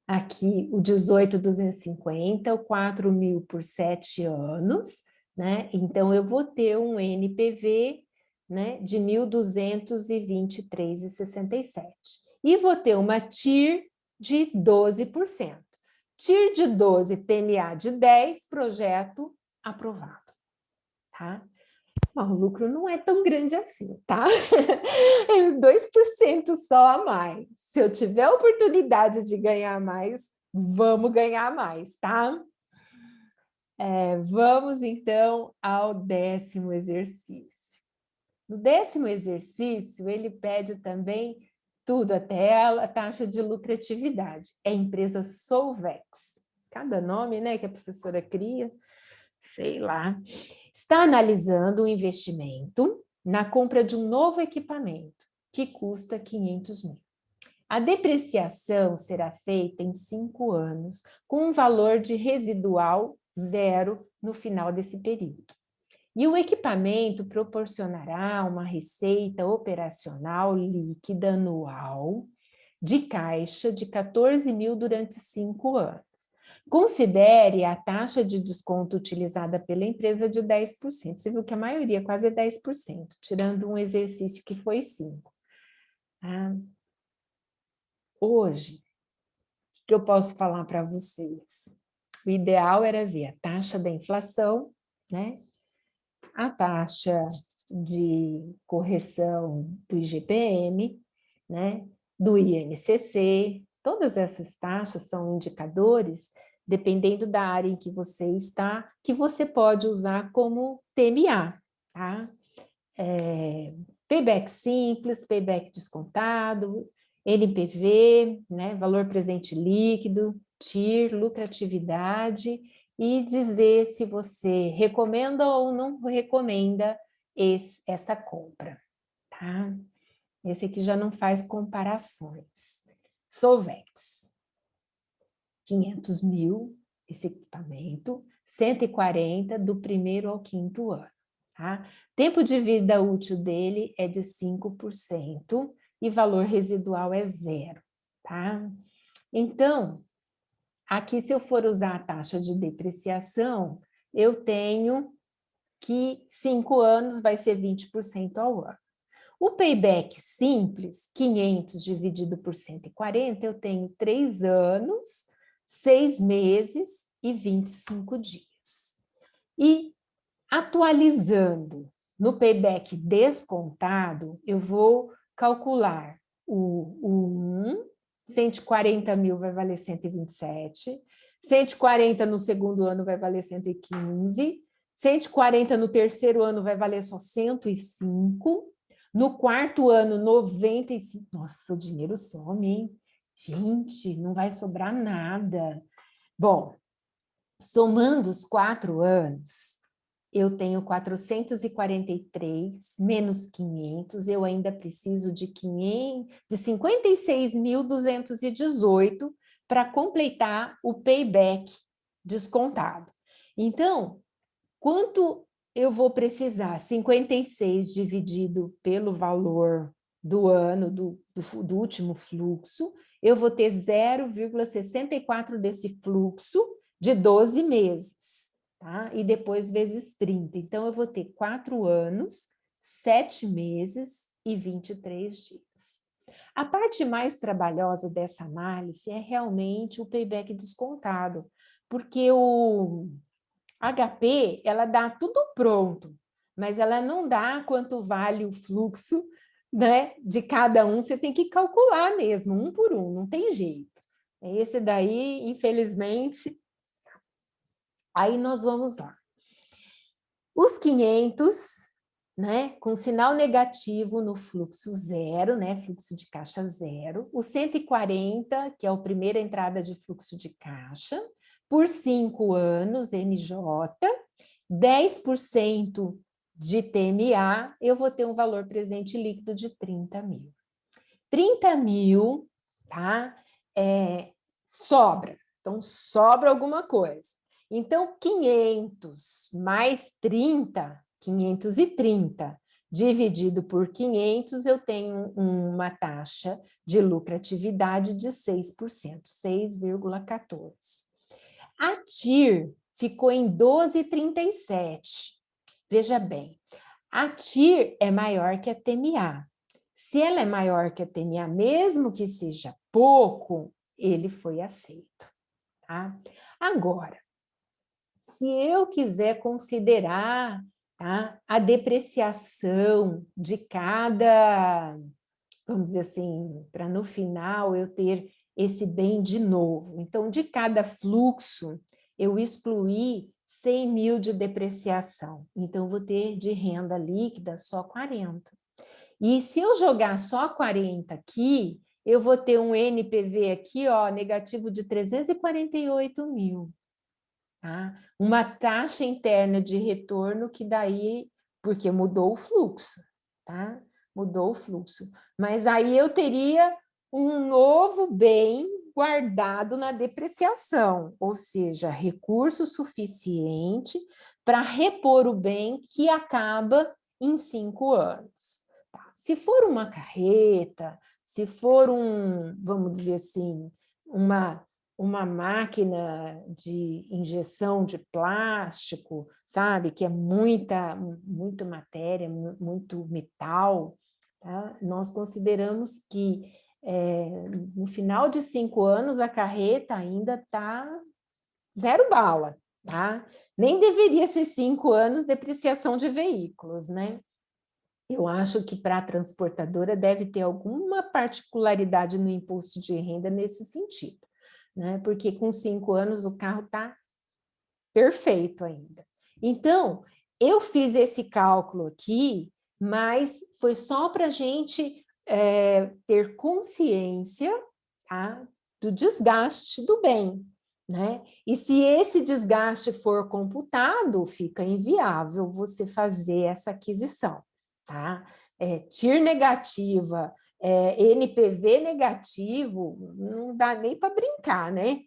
Aqui o 18.250, o 4.000 por 7 anos, né? Então eu vou ter um NPV, né, de 1.223,67. E vou ter uma TIR de 12%. TIR de 12, TMA de 10, projeto aprovado, tá? Mas o lucro não é tão grande assim, tá? É 2% só a mais. Se eu tiver a oportunidade de ganhar mais, vamos ganhar mais, tá? Vamos, então, ao 10º exercício. No 10º exercício, ele pede também tudo, até a taxa de lucratividade. É a empresa Solvex. Cada nome, né, que a professora cria, sei lá. Está analisando o investimento na compra de um novo equipamento, que custa 500 mil. A depreciação será feita em 5 anos, com um valor de residual zero no final desse período. E o equipamento proporcionará uma receita operacional líquida anual de caixa de 14 mil durante 5 anos. Considere a taxa de desconto utilizada pela empresa de 10%. Você viu que a maioria quase é 10%, tirando um exercício que foi 5%. Hoje, o que eu posso falar para vocês? O ideal era ver a taxa da inflação, né? A taxa de correção do IGPM, né, do INCC, todas essas taxas são indicadores, dependendo da área em que você está, que você pode usar como TMA, tá? Payback simples, payback descontado, NPV, né, valor presente líquido, TIR, lucratividade, e dizer se você recomenda ou não recomenda essa compra, tá? Esse aqui já não faz comparações. Solvex, 500 mil, esse equipamento, 140 do primeiro ao quinto ano. Tá? Tempo de vida útil dele é de 5% e valor residual é 0. Tá? Então, aqui se eu for usar a taxa de depreciação, eu tenho que 5 anos vai ser 20% ao ano. O payback simples, 500 dividido por 140, eu tenho 3 anos, 6 meses e 25 dias. E atualizando no payback descontado, eu vou calcular o 140 mil vai valer 127, 140 no segundo ano vai valer 115, 140 no terceiro ano vai valer só 105, no quarto ano, 95. Nossa, o dinheiro some, hein? Gente, não vai sobrar nada. Bom, somando os 4 anos, eu tenho 443 menos 500, eu ainda preciso de 56.218 para completar o payback descontado. Então, quanto eu vou precisar? 56 dividido pelo valor do ano, do último fluxo, eu vou ter 0,64 desse fluxo de 12 meses, tá? E depois vezes 30. Então, eu vou ter 4 anos, 7 meses e 23 dias. A parte mais trabalhosa dessa análise é realmente o payback descontado, porque o HP, ela dá tudo pronto, mas ela não dá quanto vale o fluxo, né, de cada um, você tem que calcular mesmo, um por um, não tem jeito. Esse daí, infelizmente, aí nós vamos lá. Os 500, né, com sinal negativo no fluxo zero, né, fluxo de caixa zero. O 140, que é a primeira entrada de fluxo de caixa, por 5 anos, NJ, 10% de TMA, eu vou ter um valor presente líquido de 30 mil. 30 mil, tá? Sobra. Então, sobra alguma coisa. Então, 500 mais 30, 530, dividido por 500, eu tenho uma taxa de lucratividade de 6%, 6,14. A TIR ficou em 12,37. Veja bem, a TIR é maior que a TMA. Se ela é maior que a TMA, mesmo que seja pouco, ele foi aceito. Tá? Agora, se eu quiser considerar, tá, a depreciação de cada, vamos dizer assim, para no final eu ter esse bem de novo. Então, de cada fluxo, eu excluí 100 mil de depreciação. Então, vou ter de renda líquida só 40. E se eu jogar só 40 aqui, eu vou ter um NPV aqui, ó, negativo de 348 mil. Tá? Uma taxa interna de retorno que daí, porque mudou o fluxo, tá? Mudou o fluxo. Mas aí eu teria um novo bem guardado na depreciação, ou seja, recurso suficiente para repor o bem que acaba em 5 anos. Tá? Se for uma carreta, se for vamos dizer assim, uma máquina de injeção de plástico, sabe, que é muita matéria, muito metal, tá? Nós consideramos que no final de 5 anos a carreta ainda está 0 bala, tá? Nem deveria ser 5 anos depreciação de veículos, né? Eu acho que para a transportadora deve ter alguma particularidade no imposto de renda nesse sentido, né? Porque com 5 anos o carro está perfeito ainda. Então, eu fiz esse cálculo aqui, mas foi só para a gente ter consciência, tá, do desgaste do bem, né? E se esse desgaste for computado, fica inviável você fazer essa aquisição, tá? TIR negativa, NPV negativo, não dá nem para brincar, né?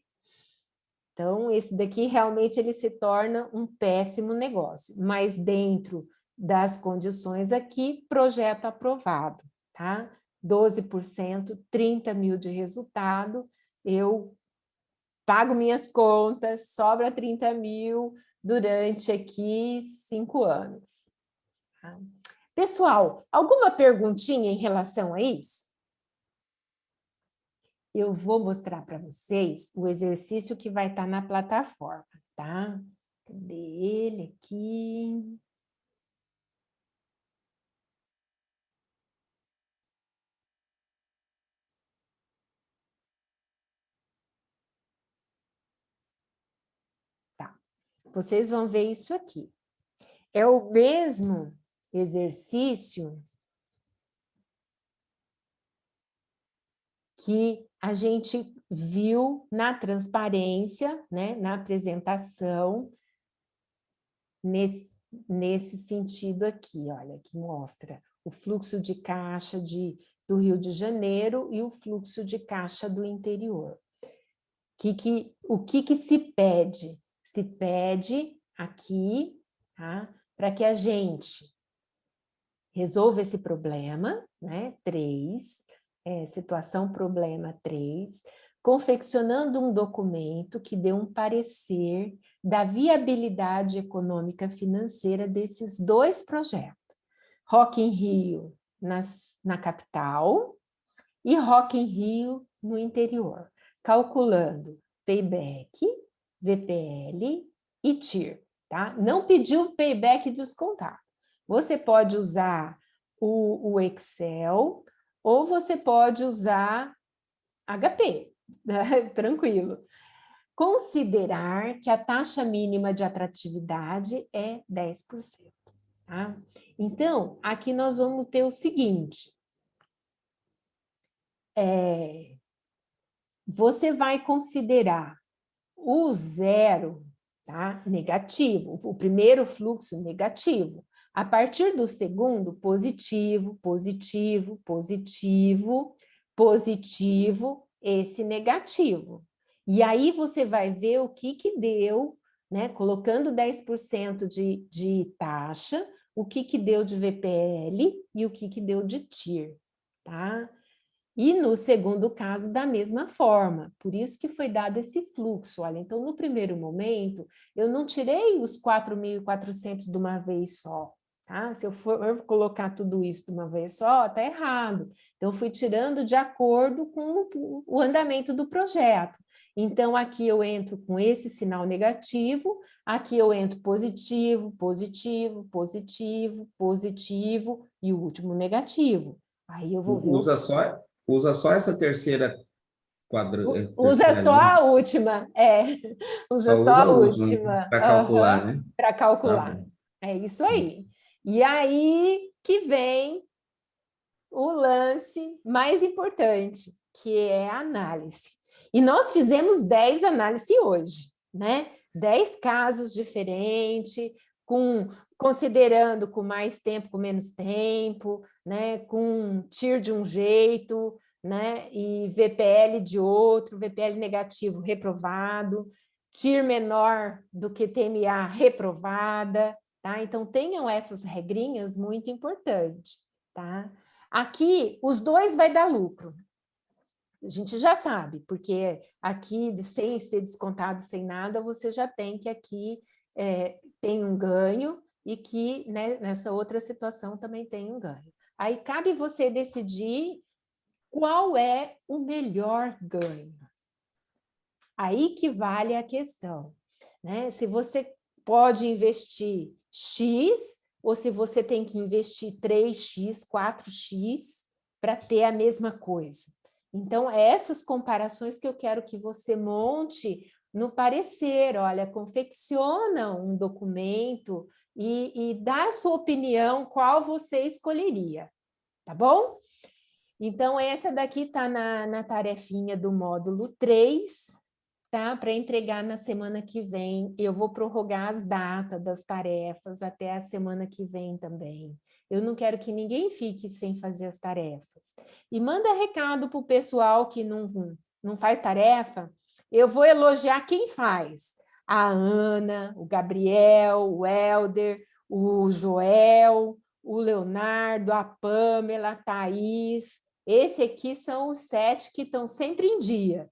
Então, esse daqui realmente ele se torna um péssimo negócio, mas dentro das condições aqui, projeto aprovado, tá? 12%, 30 mil de resultado, eu pago minhas contas, sobra 30 mil durante aqui 5 anos. Tá? Pessoal, alguma perguntinha em relação a isso? Eu vou mostrar para vocês o exercício que vai estar na plataforma, tá? Cadê ele aqui? Tá. Vocês vão ver isso aqui. É o mesmo exercício que a gente viu na transparência, né, na apresentação, nesse sentido aqui, olha, que mostra o fluxo de caixa do Rio de Janeiro e o fluxo de caixa do interior. O que se pede? Se pede aqui, tá, para que a gente resolva esse problema, né? 3, situação problema 3, confeccionando um documento que dê um parecer da viabilidade econômica financeira desses 2 projetos. Rock in Rio na capital e Rock in Rio no interior, calculando payback, VPL e TIR. Tá? Não pediu payback descontado. Você pode usar o Excel ou você pode usar HP, né? Tranquilo. Considerar que a taxa mínima de atratividade é 10%. Tá? Então, aqui nós vamos ter o seguinte, você vai considerar o zero, tá? Negativo, o primeiro fluxo negativo. A partir do segundo, positivo, positivo, positivo, positivo, esse negativo. E aí você vai ver o que deu, né? Colocando 10% de taxa, o que deu de VPL e o que deu de TIR, tá? E no segundo caso, da mesma forma, por isso que foi dado esse fluxo. Olha, então, no primeiro momento, eu não tirei os 4.400 de uma vez só, tá? Se eu for colocar tudo isso de uma vez só, tá errado. Então, fui tirando de acordo com o andamento do projeto. Então, aqui eu entro com esse sinal negativo, aqui eu entro positivo, positivo, positivo, positivo e o último negativo. Aí eu vou ver Usa só essa terceira Usa terceira só linha. a última, usa Só só usa a a última última, para calcular, né? para Tá calcular. bom. É isso aí. E aí que vem o lance mais importante, que é a análise. E nós fizemos 10 análises hoje, né? 10 casos diferentes, considerando com mais tempo, com menos tempo, né? Com TIR de um jeito, né? E VPL de outro, VPL negativo reprovado, TIR menor do que TMA reprovada, tá? Então tenham essas regrinhas muito importantes, tá? Aqui, os dois vai dar lucro. A gente já sabe, porque aqui, sem ser descontado, sem nada, você já tem que aqui tem um ganho e que, né, nessa outra situação também tem um ganho. Aí cabe você decidir qual é o melhor ganho. Aí que vale a questão, né? Se você pode investir X ou se você tem que investir 3x, 4x para ter a mesma coisa. Então, essas comparações que eu quero que você monte no parecer, olha, confecciona um documento e dá a sua opinião, qual você escolheria, tá bom? Então, essa daqui está na tarefinha do módulo 3, tá? Para entregar na semana que vem. Eu vou prorrogar as datas das tarefas até a semana que vem também. Eu não quero que ninguém fique sem fazer as tarefas. E manda recado para o pessoal que não faz tarefa. Eu vou elogiar quem faz. A Ana, o Gabriel, o Helder, o Joel, o Leonardo, a Pamela, a Thaís. Esse aqui são os 7 que estão sempre em dia.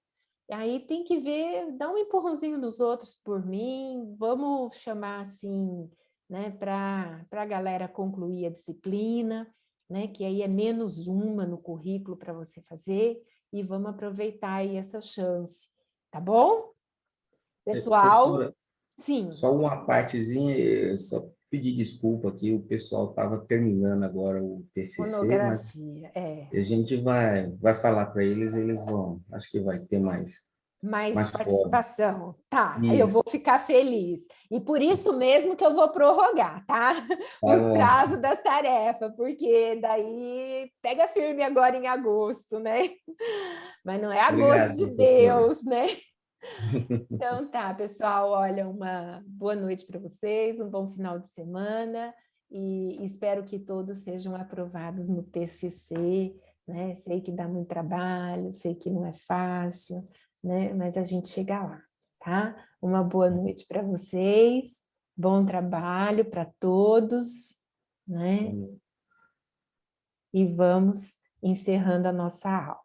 Aí tem que ver, dá um empurrãozinho nos outros por mim, vamos chamar assim, né, para a galera concluir a disciplina, né, que aí é menos uma no currículo para você fazer, e vamos aproveitar aí essa chance, tá bom? Pessoal, Professora, sim, só uma partezinha, só pedir desculpa aqui, o pessoal estava terminando agora o TCC, mas monografia, a gente vai falar para eles, eles vão, acho que vai ter mais mais fora. participação. Tá, eu Isso, vou ficar feliz. E por isso mesmo que eu vou prorrogar, tá? tá Os bom. prazos das tarefas, porque daí pega firme agora em agosto, né? Mas não é agosto Obrigado, de professora. Deus, né? Então tá, pessoal, olha, uma boa noite para vocês, um bom final de semana e espero que todos sejam aprovados no TCC, né? Sei que dá muito trabalho, sei que não é fácil, né? Mas a gente chega lá, tá? Uma boa noite para vocês, bom trabalho para todos, né? E vamos encerrando a nossa aula.